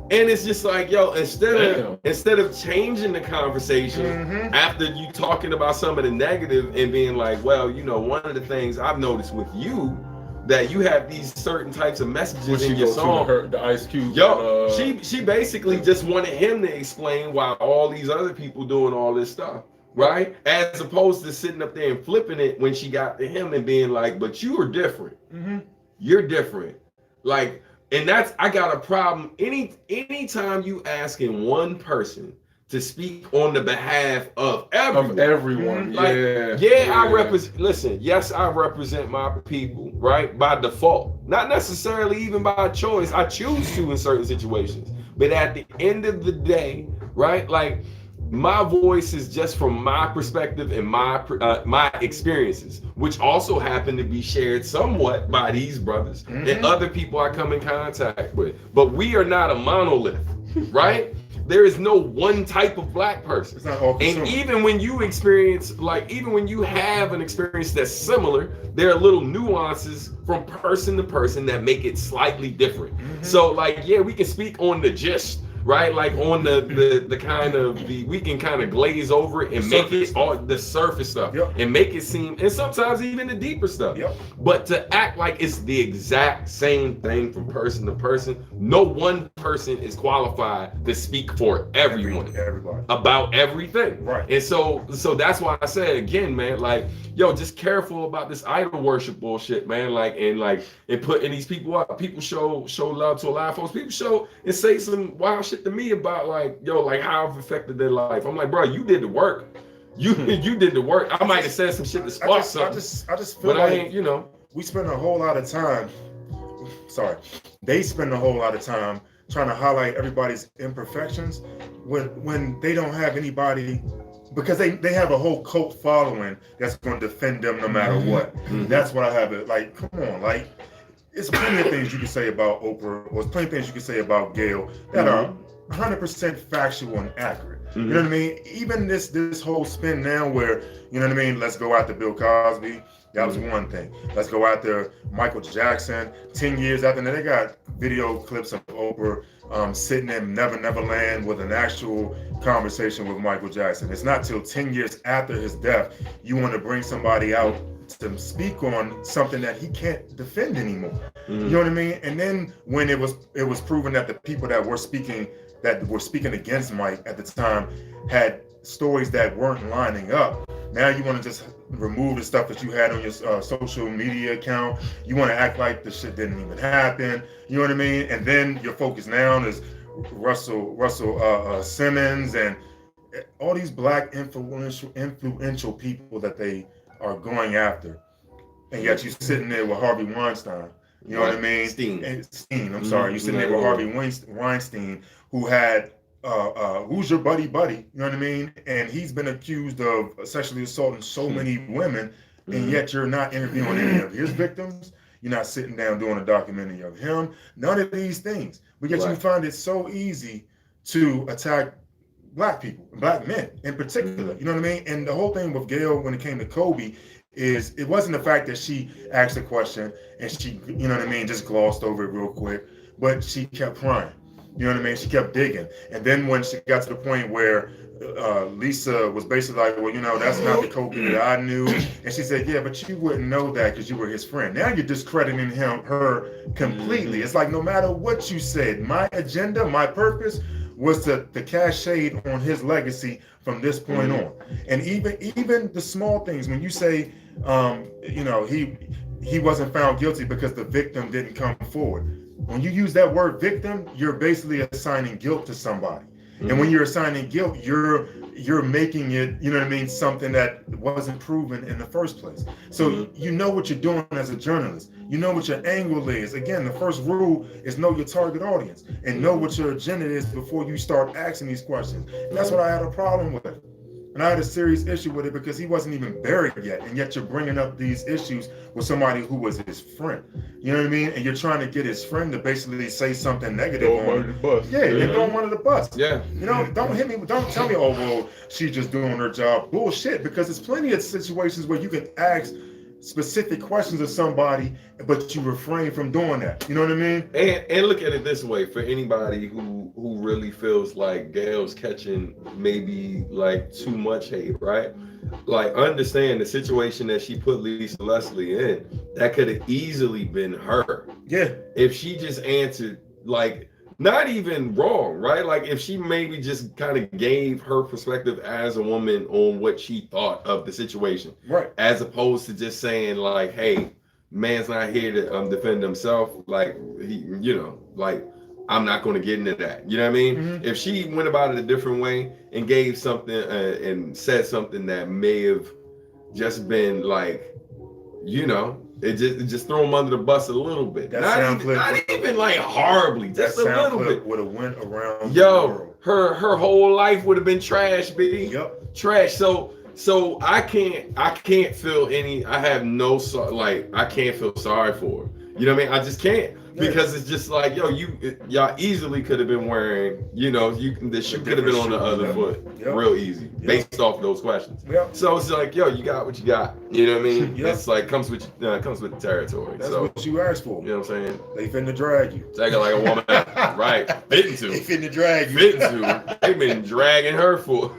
And it's just like, yo, instead of changing the conversation after you talking about some of the negative and being like, well, you know, one of the things I've noticed with you, that you have these certain types of messages in your song. The Ice Cube. Yo, she basically just wanted him to explain why all these other people doing all this stuff, right? As opposed to sitting up there and flipping it when she got to him and being like, but you are different. You're different. Like, and I got a problem. Anytime you asking one person to speak on the behalf of everyone. Like, I represent, listen, yes, I represent my people, right? By default, not necessarily even by choice. I choose to in certain situations. But at the end of the day, right? Like, my voice is just from my perspective and my experiences, which also happen to be shared somewhat by these brothers and other people I come in contact with. But we are not a monolith, right? there is no one type of black person. It's not all and even when you experience, like, even when you have an experience that's similar, there are little nuances from person to person that make it slightly different. So like, yeah, we can speak on the gist, right? Like on the kind of we can kind of glaze over it and make it all the surface stuff and make it seem, and sometimes even the deeper stuff. But to act like it's the exact same thing from person to person, no one person is qualified to speak for everyone about everything. Right. And so that's why I said again, man, like, yo, just careful about this idol worship bullshit, man. Like, and putting these people up. People show love to a lot of folks. People show and say some wild shit to me about, like, yo, like how I've affected their life. I'm like, bro, you did the work. You did the work. I might have said some shit to spark something. I just feel but like, I ain't, you know, we spend a whole lot of time. Sorry, they spend a whole lot of time trying to highlight everybody's imperfections when they don't have anybody, because they have a whole cult following that's going to defend them no matter what. That's what I have it. Like, come on, like, it's plenty of things you can say about Oprah, or it's plenty of things you can say about Gayle that are 100% factual and accurate. You know what I mean? Even this whole spin now where, you know what I mean, let's go after Bill Cosby. That was one thing. Let's go after Michael Jackson. 10 years after that, they got video clips of Oprah sitting in Neverland with an actual conversation with Michael Jackson. It's not till 10 years after his death you want to bring somebody out to speak on something that he can't defend anymore. You know what I mean? And then when it was proven that the people that were speaking against Mike at the time had stories that weren't lining up, now you want to just remove the stuff that you had on your social media account. You want to act like the shit didn't even happen. You know what I mean? And then your focus now is Russell Simmons and all these black influential people that they are going after. And yet you're sitting there with Harvey Weinstein. You know what I mean? Steen. I'm sorry. You're sitting there with Harvey Weinstein, who had who's your buddy? You know what I mean? And he's been accused of sexually assaulting so many women, and yet you're not interviewing any of his victims. You're not sitting down doing a documentary of him. None of these things. But yet you find it so easy to attack black people, black men in particular. You know what I mean? And the whole thing with Gayle when it came to Kobe is it wasn't the fact that she asked a question and she, you know what I mean, just glossed over it real quick, but she kept prying. You know what I mean? She kept digging. And then when she got to the point where Lisa was basically like, well, you know, that's not the Kobe that I knew. And she said, yeah, but you wouldn't know that because you were his friend. Now you're discrediting her completely. It's like, no matter what you said, my agenda, my purpose was to cast shade on his legacy from this point on. And even the small things, when you say, you know, he wasn't found guilty because the victim didn't come forward. When you use that word victim, you're basically assigning guilt to somebody. And when you're assigning guilt, you're making it, you know what I mean, something that wasn't proven in the first place. So you know what you're doing as a journalist. You know what your angle is. Again, the first rule is know your target audience and know what your agenda is before you start asking these questions. And that's what I had a problem with. And I had a serious issue with it because he wasn't even buried yet. And yet you're bringing up these issues with somebody who was his friend. You know what I mean? And you're trying to get his friend to basically say something negative on the bus. Yeah, they're throwing one of the bus. Yeah. You know, don't hit me. Don't tell me, oh, well, she's just doing her job. Bullshit. Because there's plenty of situations where you can ask specific questions of somebody, but you refrain from doing that. You know what I mean? And look at it this way, for anybody who really feels like Gayle's catching maybe like too much hate, right? Like, understand the situation that she put Lisa Leslie in, that could have easily been her. Yeah. If she just answered, like, not even wrong, right? Like, if she maybe just kind of gave her perspective as a woman on what she thought of the situation, right? As opposed to just saying like, hey, man's not here to defend himself. Like, he, you know, like, I'm not going to get into that. You know what I mean? If she went about it a different way and gave something and said something that may have just been like, you know, it just throw him under the bus a little bit. Not even like horribly, just a little bit. Would have went around. Yo, her whole life would have been trash, B. Yep. Trash. So I can't feel any. I have no I can't feel sorry for her. You know what I mean? I just can't. because it's just like, yo, y'all easily could have been wearing, the shoe could have been on the other foot, real easy, based off those questions. So it's like, yo, you got what you got. You know what I mean? It's like comes with the territory. That's what you asked for. You know what I'm saying? They finna drag you. Take it like a woman, right? Fitting to. They finna drag you. Fitting to. They've been dragging her for.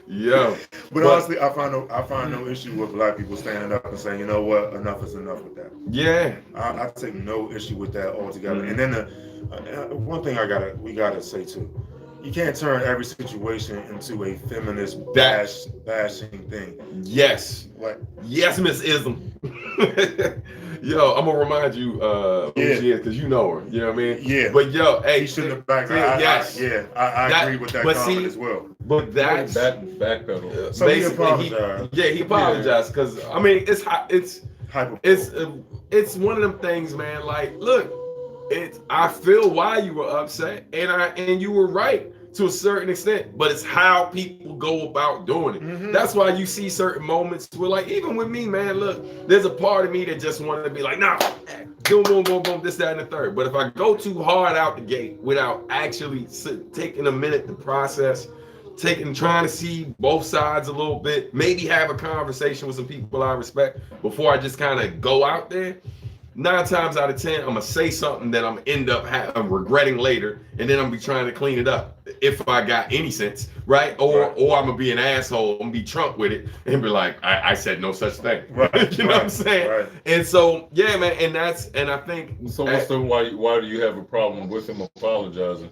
Yeah. But honestly, I find no issue with black people standing up and saying, you know what, enough is enough with that. Yeah. I take no issue with that altogether. And then one thing we gotta say too, you can't turn every situation into a feminist bashing thing. Yes. What? Yes, Miss Ism. Yo, I'm gonna remind you who she is, because you know her. You know what I mean? Yeah. But yo, hey, he shouldn't have backed. I agree with that comment as well. But that's backpedal. So he apologized. He apologized because I mean it's one of them things, man. Like, look, I feel why you were upset, and you were right to a certain extent, but it's how people go about doing it. Mm-hmm. That's why you see certain moments where, like, even with me, man, look, there's a part of me that just wanted to be like, nah, boom, boom, boom, boom, this, that, and the third. But if I go too hard out the gate without actually taking a minute to process, trying to see both sides a little bit, maybe have a conversation with some people I respect before I just kind of go out there, 9 times out of 10, I'm gonna say something that I'm end up regretting later, and then I'm gonna be trying to clean it up if I got any sense, right? Or I'm gonna be an asshole, I'm gonna be Trump with it, and be like, I said no such thing, right? You know what I'm saying? Right. And so, yeah, man, and I think. So why do you have a problem with him apologizing?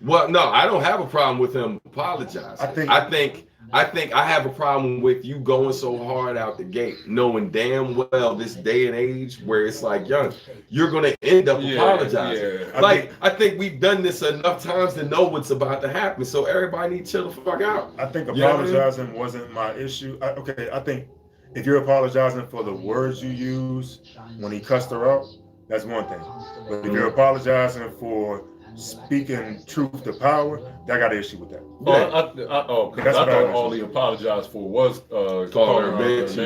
Well, no, I don't have a problem with him apologizing. I think I have a problem with you going so hard out the gate, knowing damn well this day and age where it's like, young, you're gonna end up apologizing. Yeah. I think we've done this enough times to know what's about to happen, so everybody needs to chill the fuck out. I think apologizing wasn't my issue. I think if you're apologizing for the words you use when he cussed her out, that's one thing. But if you're apologizing for speaking truth to power, I got an issue with that. I thought all he apologized for was calling her bitch.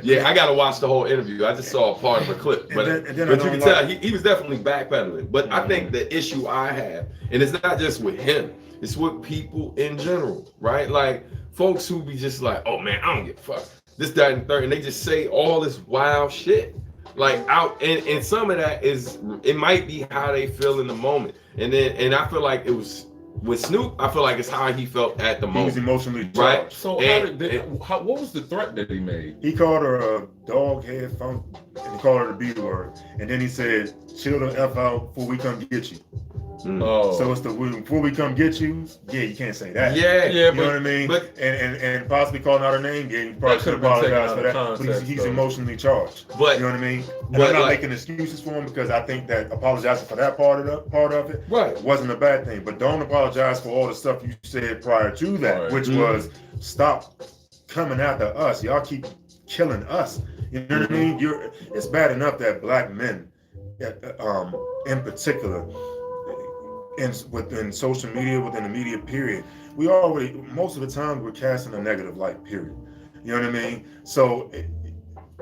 Yeah. I gotta watch the whole interview. I just saw a part of a clip, but you can tell he was definitely backpedaling. But I think the issue I have, and it's not just with him, it's with people in general, right? Like folks who be just like, oh man, I don't give a fuck, this, that, and third, and they just say all this wild shit. Like out, and some of that it might be how they feel in the moment, and I feel like it was with Snoop. I feel like it's how he felt at the moment. He was emotionally charged. Right. So what was the threat that he made? He called her a dog head funk, and he called her the B word, and then he said, "Chill the F out before we come get you." So it's before we come get you. Yeah, you can't say that. Yeah, you know what I mean. But and possibly calling out her name. Yeah, you probably should apologize for that. But he's emotionally charged. But you know what I mean. And I'm not making excuses for him, because I think that apologizing for that part of it wasn't a bad thing. But don't apologize for all the stuff you said prior to that, which was stop coming after us. Y'all keep killing us. You know what I mean. It's bad enough that black men, in particular, within social media, within the media period, most of the time we're casting a negative light, period. You know what I mean? So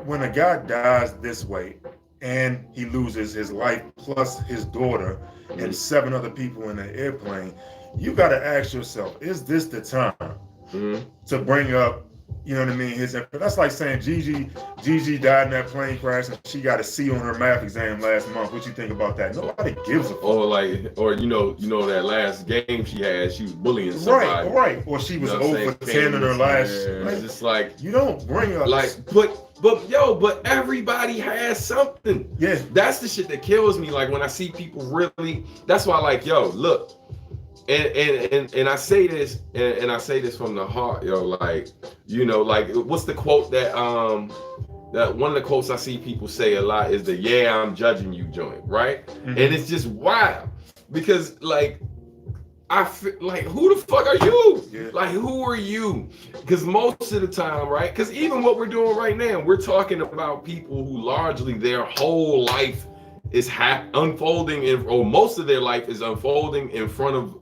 when a guy dies this way and he loses his life plus his daughter and 7 other people in the airplane, you got to ask yourself, is this the time to bring up, you know what I mean? That's like saying Gigi died in that plane crash and she got a C on her math exam last month. What you think about that? Nobody gives a fuck. Or you know that last game she had, she was bullying somebody. Right. Or she was 0 for 10 in her last. It's just like, you don't bring up but everybody has something. Yeah. That's the shit that kills me. Like when I see people really, that's why, like, yo, look. And I say this, and I say this from the heart, yo. Like, like, what's the quote that one of the quotes I see people say a lot is the "Yeah, I'm judging you" joint, right? Mm-hmm. And it's just wild because, like, I feel like, who the fuck are you? Yeah. Like, who are you? Because most of the time, right? Because even what we're doing right now, we're talking about people who largely their whole life is unfolding, or most of their life is unfolding in front of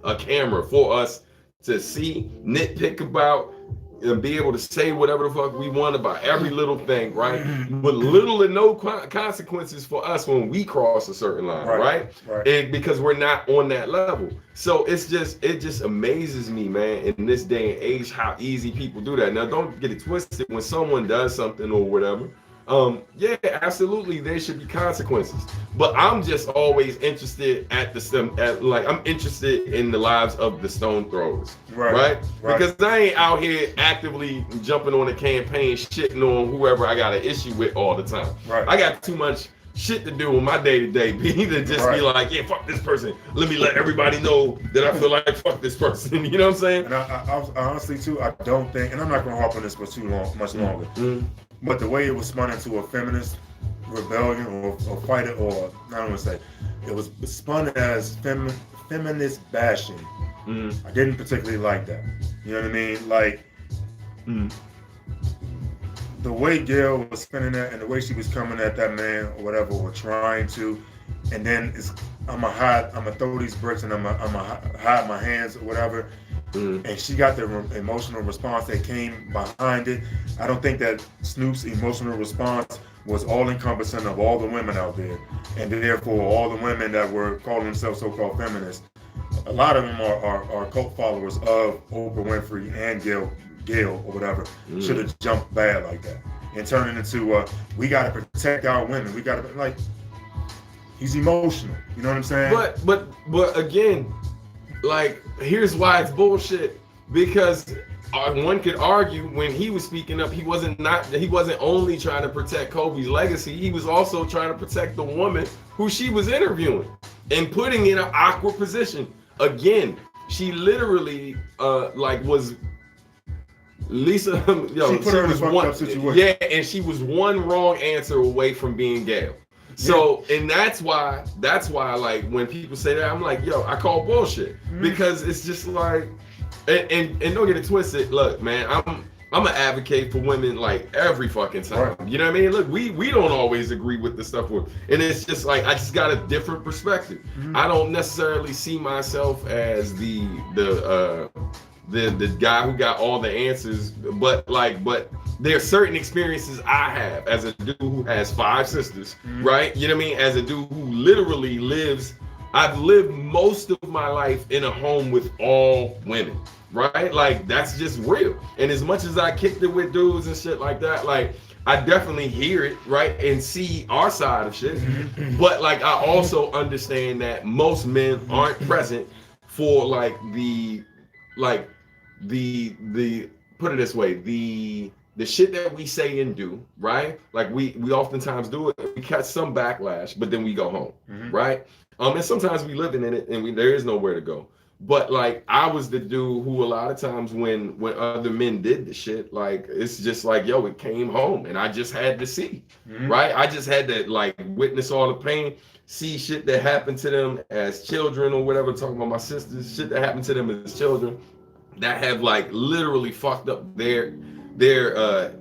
a camera for us to see, nitpick about, and be able to say whatever the fuck we want about every little thing, right? With little and no consequences for us when we cross a certain line, right? And because we're not on that level. So it just amazes me, man, in this day and age, how easy people do that. Now, don't get it twisted. When someone does something or whatever, yeah, absolutely, there should be consequences. But I'm just always interested I'm interested in the lives of the stone throwers, right? Because I ain't out here actively jumping on a campaign, shitting on whoever I got an issue with all the time. I got too much shit to do in my day-to-day to just be like, yeah, fuck this person. Let me let everybody know that I feel like fuck this person. You know what I'm saying? And I honestly too, I don't think, and I'm not gonna harp on this for much longer. But the way it was spun into a feminist rebellion or fight it, or I don't want to say, it was spun as feminist bashing. I didn't particularly like that. You know what I mean? Like, the way Gail was spinning that and the way she was coming at that man or whatever, or trying to, and then I'm gonna throw these bricks and I'm gonna hide my hands or whatever. And she got the emotional response that came behind it. I don't think that Snoop's emotional response was all encompassing of all the women out there, and therefore all the women that were calling themselves so-called feminists. A lot of them are cult followers of Oprah Winfrey and Gail or whatever. Should have jumped bad like that and turned it into we got to protect our women. We got to, like, he's emotional. You know what I'm saying? But again, like, here's why it's bullshit. Because one could argue when he was speaking up, he wasn't only trying to protect Kobe's legacy, he was also trying to protect the woman who she was interviewing and putting in an awkward position. Again, she literally was Lisa, she put her in a fucked up situation. Yeah, and she was one wrong answer away from being Gail. So, and that's why, like, when people say that, I'm like, yo, I call bullshit. Because it's just like, and don't get it twisted. Look, man, I'm an advocate for women, like, every fucking time. You know what I mean? Look, we don't always agree with the stuff and it's just like, I just got a different perspective. I don't necessarily see myself as the guy who got all the answers, but there are certain experiences I have as a dude who has 5 sisters, right? You know what I mean? As a dude who literally I've lived most of my life in a home with all women, right? Like, that's just real. And as much as I kicked it with dudes and shit like that, like, I definitely hear it, right? And see our side of shit. But, like, I also understand that most men aren't present for, like, the put it this way, the shit that we say and do, right? Like, we oftentimes do it, we catch some backlash, but then we go home, right? And sometimes we live in it and there is nowhere to go. But, like, I was the dude who a lot of times when other men did the shit, like, it's just like, yo, it came home and I just had to see, right? I just had to, like, witness all the pain, see shit that happened to them as children or whatever, talking about my sisters, shit that happened to them as children that have, like, literally fucked up their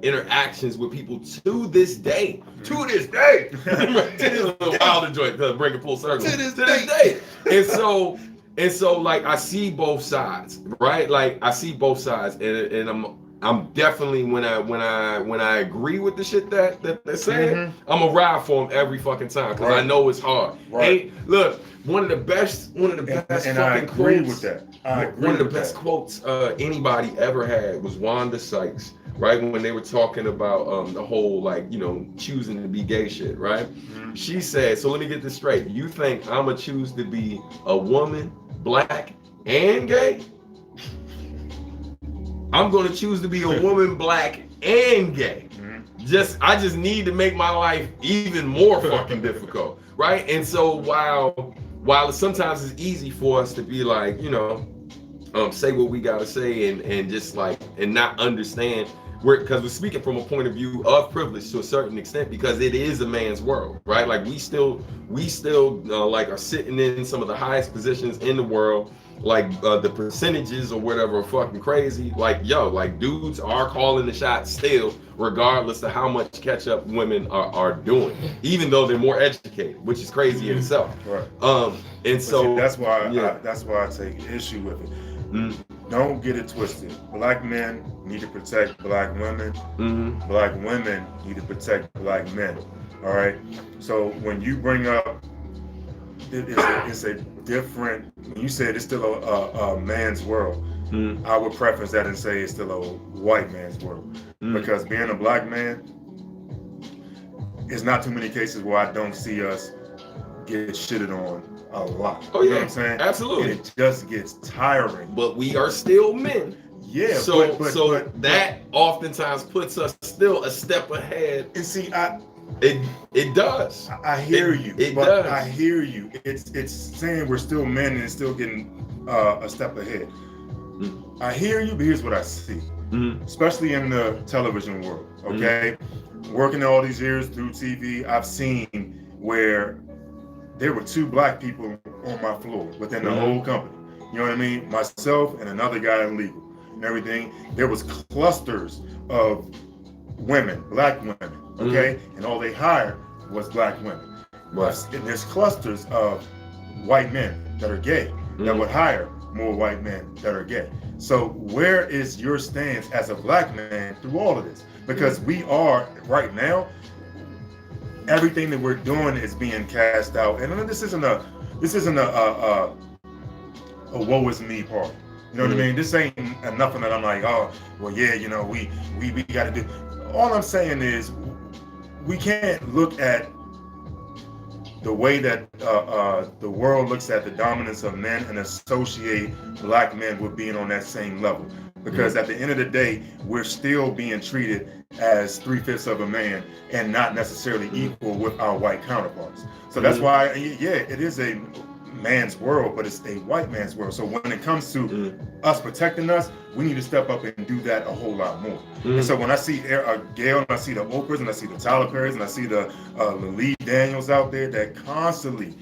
interactions with people to this day. This is a wilder joint, bring it full circle. To this day. And so, like, I see both sides, right? Like, I see both sides, and I'm definitely, when I agree with the shit that they're saying, I'm gonna ride for them every fucking time because I know it's hard. Hey, look, one of the best and fucking I agree quotes. With that. One of the best quotes anybody ever had was Wanda Sykes, right? When they were talking about the whole, like, you know, choosing to be gay shit, right? She said, so let me get this straight. You think I'm gonna choose to be a woman, black, and gay? I'm gonna choose to be a woman, black, and gay. I just need to make my life even more fucking difficult, right? And so while sometimes it's easy for us to be like, you know, say what we gotta say and just like, and not understand because we're speaking from a point of view of privilege to a certain extent, because it is a man's world, right? Like, we still like are sitting in some of the highest positions in the world. Like, the percentages or whatever are fucking crazy. Like, yo, like, dudes are calling the shots still, regardless of how much catch up women are doing, even though they're more educated, which is crazy in itself. And so that's why I take issue with it. don't get it twisted. Black men need to protect black women. Black women need to protect black men. All right. So when you bring up, it's a different. When you said it's still a man's world, I would preface that and say it's still a white man's world, because being a black man, it's not too many cases where I don't see us get shitted on a lot. Oh, you know yeah, what I'm saying? absolutely. And it just gets tiring. But we are still men. Yeah. So but that oftentimes puts us still a step ahead. And see, it does. I hear you. It but does. I hear you. It's saying we're still men and it's still getting a step ahead. I hear you, but here's what I see. Especially in the television world. Okay. Working all these years through TV, I've seen where there were 2 black people on my floor within the whole company. You know what I mean? Myself and another guy in legal and everything. There was clusters of women, black women, okay? And all they hired was black women. Right. And there's clusters of white men that are gay that would hire more white men that are gay. So where is your stance as a black man through all of this? Because we are, right now, everything that we're doing is being cast out. And this isn't a woe is me party. You know what I mean? This ain't nothing that I'm like, oh, well, yeah, you know, we got to do. All I'm saying is we can't look at the way that the world looks at the dominance of men and associate black men with being on that same level. Because at the end of the day, we're still being treated as 3/5 of a man and not necessarily equal with our white counterparts. So that's why, yeah, it is a man's world, but it's a white man's world. So when it comes to us protecting us, we need to step up and do that a whole lot more. And so when I see Gail, and I see the Oprahs, and I see the Tyler Perrys, and I see the Lee Daniels out there that constantly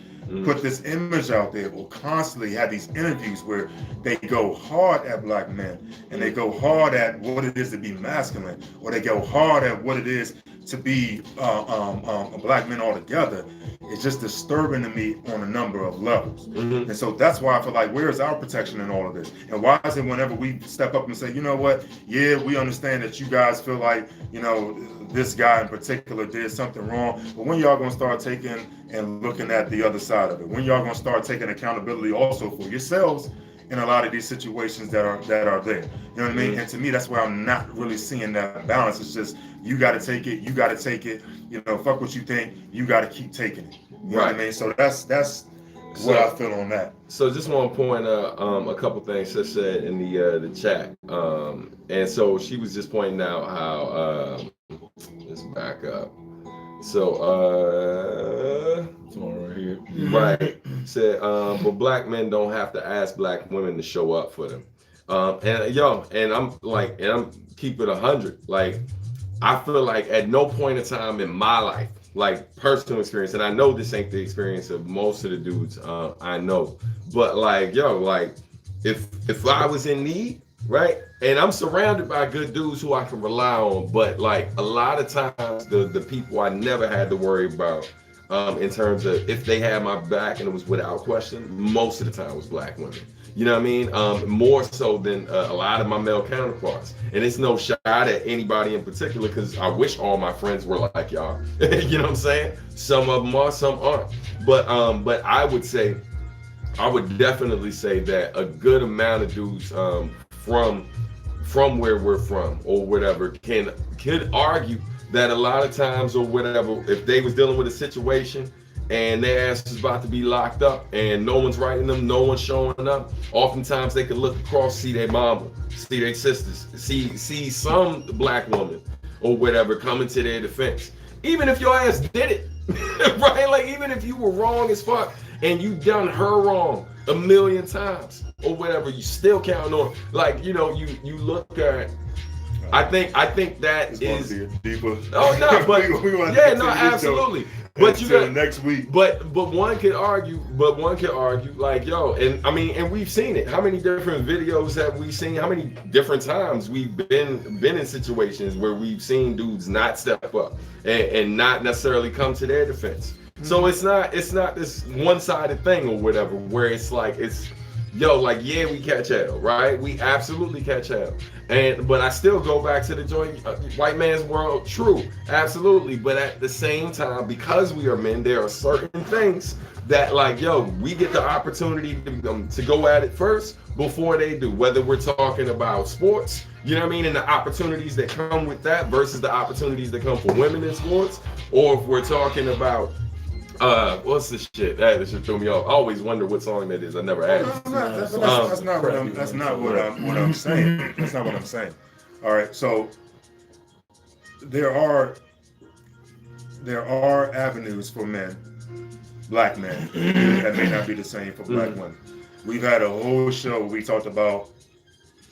put this image out there, will constantly have these interviews where they go hard at black men, and they go hard at what it is to be masculine, or they go hard at what it is to be a black man altogether. It's just disturbing to me on a number of levels. And so that's why I feel like, where is our protection in all of this? And why is it whenever we step up and say, you know what, yeah, we understand that you guys feel like, you know, this guy in particular did something wrong, but when y'all gonna start taking and looking at the other side of it? When y'all gonna start taking accountability also for yourselves in a lot of these situations that are there? You know what I mean? And to me, that's where I'm not really seeing that balance. It's just, you got to take it. You got to take it. You know, fuck what you think. You got to keep taking it. You know what I mean? So that's what I feel on that. So just want to point out a couple things she said in the chat. And so she was just pointing out how let's back up. So it's on right here. Right. Said but black men don't have to ask black women to show up for them. And I'm keeping 100. Like, I feel like at no point in time in my life, like personal experience, and I know this ain't the experience of most of the dudes I know, but like, if I was in need, right, and I'm surrounded by good dudes who I can rely on, but like a lot of times the people I never had to worry about in terms of if they had my back, and it was without question, most of the time was black women. You know what I mean? More so than a lot of my male counterparts. And it's no shot at anybody in particular, because I wish all my friends were like y'all. You know what I'm saying? Some of them are, some aren't. But I would definitely say that a good amount of dudes from where we're from or whatever could argue that a lot of times or whatever, if they was dealing with a situation and their ass is about to be locked up and no one's writing them, no one's showing up, oftentimes they could look across, see their mama, see their sisters, see some black woman or whatever coming to their defense. Even if your ass did it, right? Like, even if you were wrong as fuck and you done her wrong a million times or whatever, you still counting on, like, you know, you look at, I think that it's is deeper. Oh no, but yeah, no, absolutely. But you got next week. But one could argue, like, yo, and I mean, and we've seen it. How many different videos have we seen? How many different times we've been in situations where we've seen dudes not step up and not necessarily come to their defense. So it's not this one-sided thing or whatever, where it's like yo, like, yeah, we catch hell, right? We absolutely catch hell. But I still go back to the joint, white man's world, true, absolutely. But at the same time, because we are men, there are certain things that, like, yo, we get the opportunity to go at it first before they do, whether we're talking about sports, you know what I mean, and the opportunities that come with that versus the opportunities that come for women in sports, or if we're talking about what's this shit? That shit threw me off. I always wonder what song that is. I never asked. That's not what I'm saying. That's not what I'm saying. All right, so there are avenues for men, black men, that may not be the same for black women. We've had a whole show where we talked about,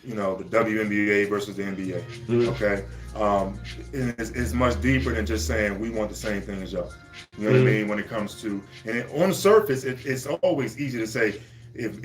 you know, the WNBA versus the NBA. Okay, and it's much deeper than just saying we want the same thing as y'all. You know what I mean? When it comes to, and on the surface, it's always easy to say if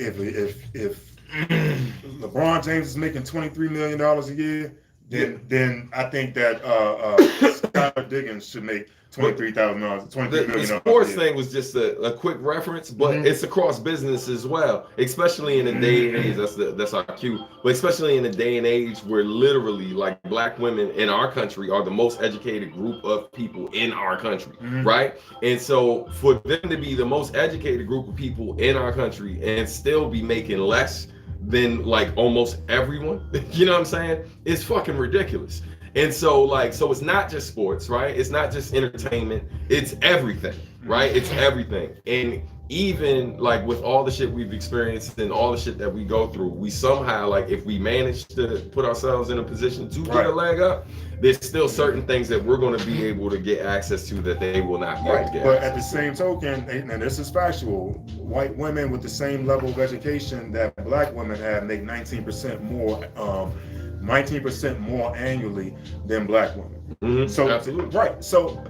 LeBron James is making $23 million a year, then I think that Skylar Diggins should make $23,000, $23 million. The sports thing was just a quick reference, but it's across business as well, especially in a day and age. That's our cue. But especially in a day and age where literally, like, black women in our country are the most educated group of people in our country, right? And so for them to be the most educated group of people in our country and still be making less than, like, almost everyone, you know what I'm saying? It's fucking ridiculous. And so, like, so it's not just sports, right? It's not just entertainment. It's everything, right? It's everything. And even, like, with all the shit we've experienced and all the shit that we go through, we somehow, like, if we manage to put ourselves in a position to get a leg up, there's still certain things that we're going to be able to get access to that they will not be able to get. But at the same token, and this is factual, white women with the same level of education that black women have make 19% more annually than black women. So absolutely right. So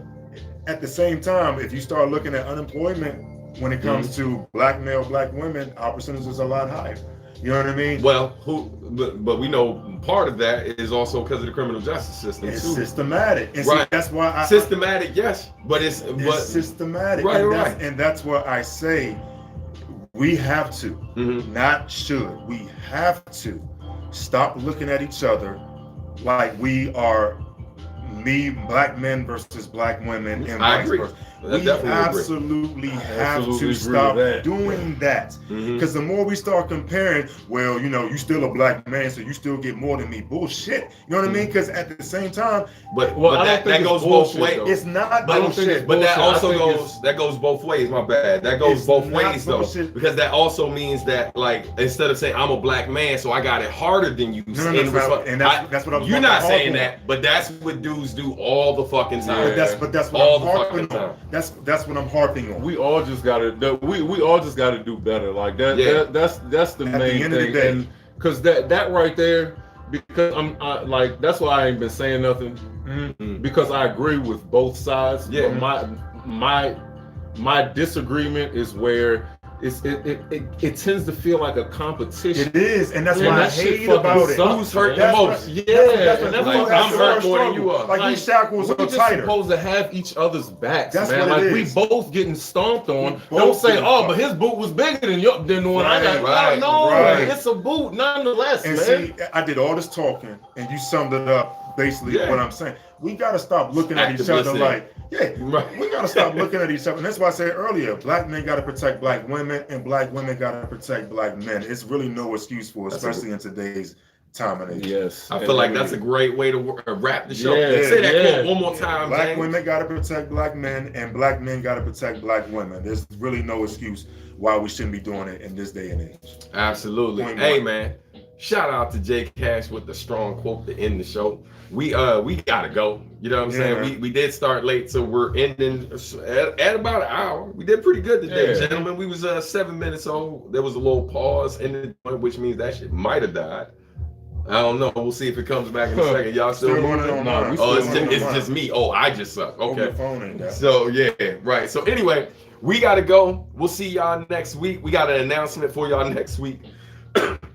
at the same time, if you start looking at unemployment when it comes to black male, black women, our percentage is a lot higher. You know what I mean? Well, but we know part of that is also because of the criminal justice system. It's too. Systematic. And right. See, that's why systematic, yes, but it's systematic. Right, and that's what I say. We have to, not should. We have to stop looking at each other like we are black men versus black women and vice versa. We absolutely have to stop doing that. Because the more we start comparing, well, you know, you still a black man, so you still get more than me. Bullshit. You know what I mean? Because at the same time, but that goes both ways. It's not bullshit. But that also goes both ways. My bad. That goes both ways though, because that also means that, like, instead of saying I'm a black man, so I got it harder than you. That's what I'm. You're not saying that, but that's what dudes do all the fucking time. But that's what I'm harping on. That's what I'm harping on. We all just gotta do better. Like that. That's the main thing. Because that right there, because like that's why I ain't been saying nothing. Because I agree with both sides. Yeah. But my disagreement is where it tends to feel like a competition. It is, and that's what I hate about it. Who's hurt the most? I'm hurt more than you are. Like these shackles are tighter. We're just supposed to have each other's backs, that's man. What like we both getting stomped on. Don't say, oh, but his boot was bigger than the one I got. No, it's a boot nonetheless, and man. See, I did all this talking, and you summed it up basically what I'm saying. We gotta stop looking at each other like, we gotta stop looking at each other. And that's why I said earlier, black men gotta protect black women and black women gotta protect black men. It's really no excuse for, especially in today's time and age. Yes. I feel like that's a great way to wrap the show. Say that quote one more time. Black women gotta protect black men and black men gotta protect black women. There's really no excuse why we shouldn't be doing it in this day and age. Absolutely. Hey man, shout out to Jay Cash with the strong quote to end the show. We gotta go. You know what I'm saying? We did start late, so we're ending at about an hour. We did pretty good today, gentlemen. We was 7 minutes old. There was a little pause in the joint, which means that shit might have died. I don't know. We'll see if it comes back in a second. Y'all still moving? No, it's just me. Oh, I just suck. Okay. So right. So anyway, we gotta go. We'll see y'all next week. We got an announcement for y'all next week.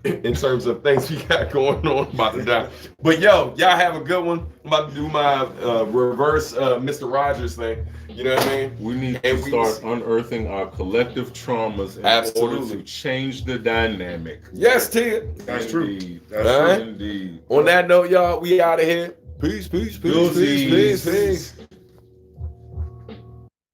In terms of things we got going on, about to die. But yo, y'all have a good one. I'm about to do my reverse Mr. Rogers thing. You know what I mean? We need to start unearthing our collective traumas in order to change the dynamic. Yes, Tia. That's true. That's All right. true indeed. On that note, y'all, we out of here. Peace, peace, peace, peace, peace, peace.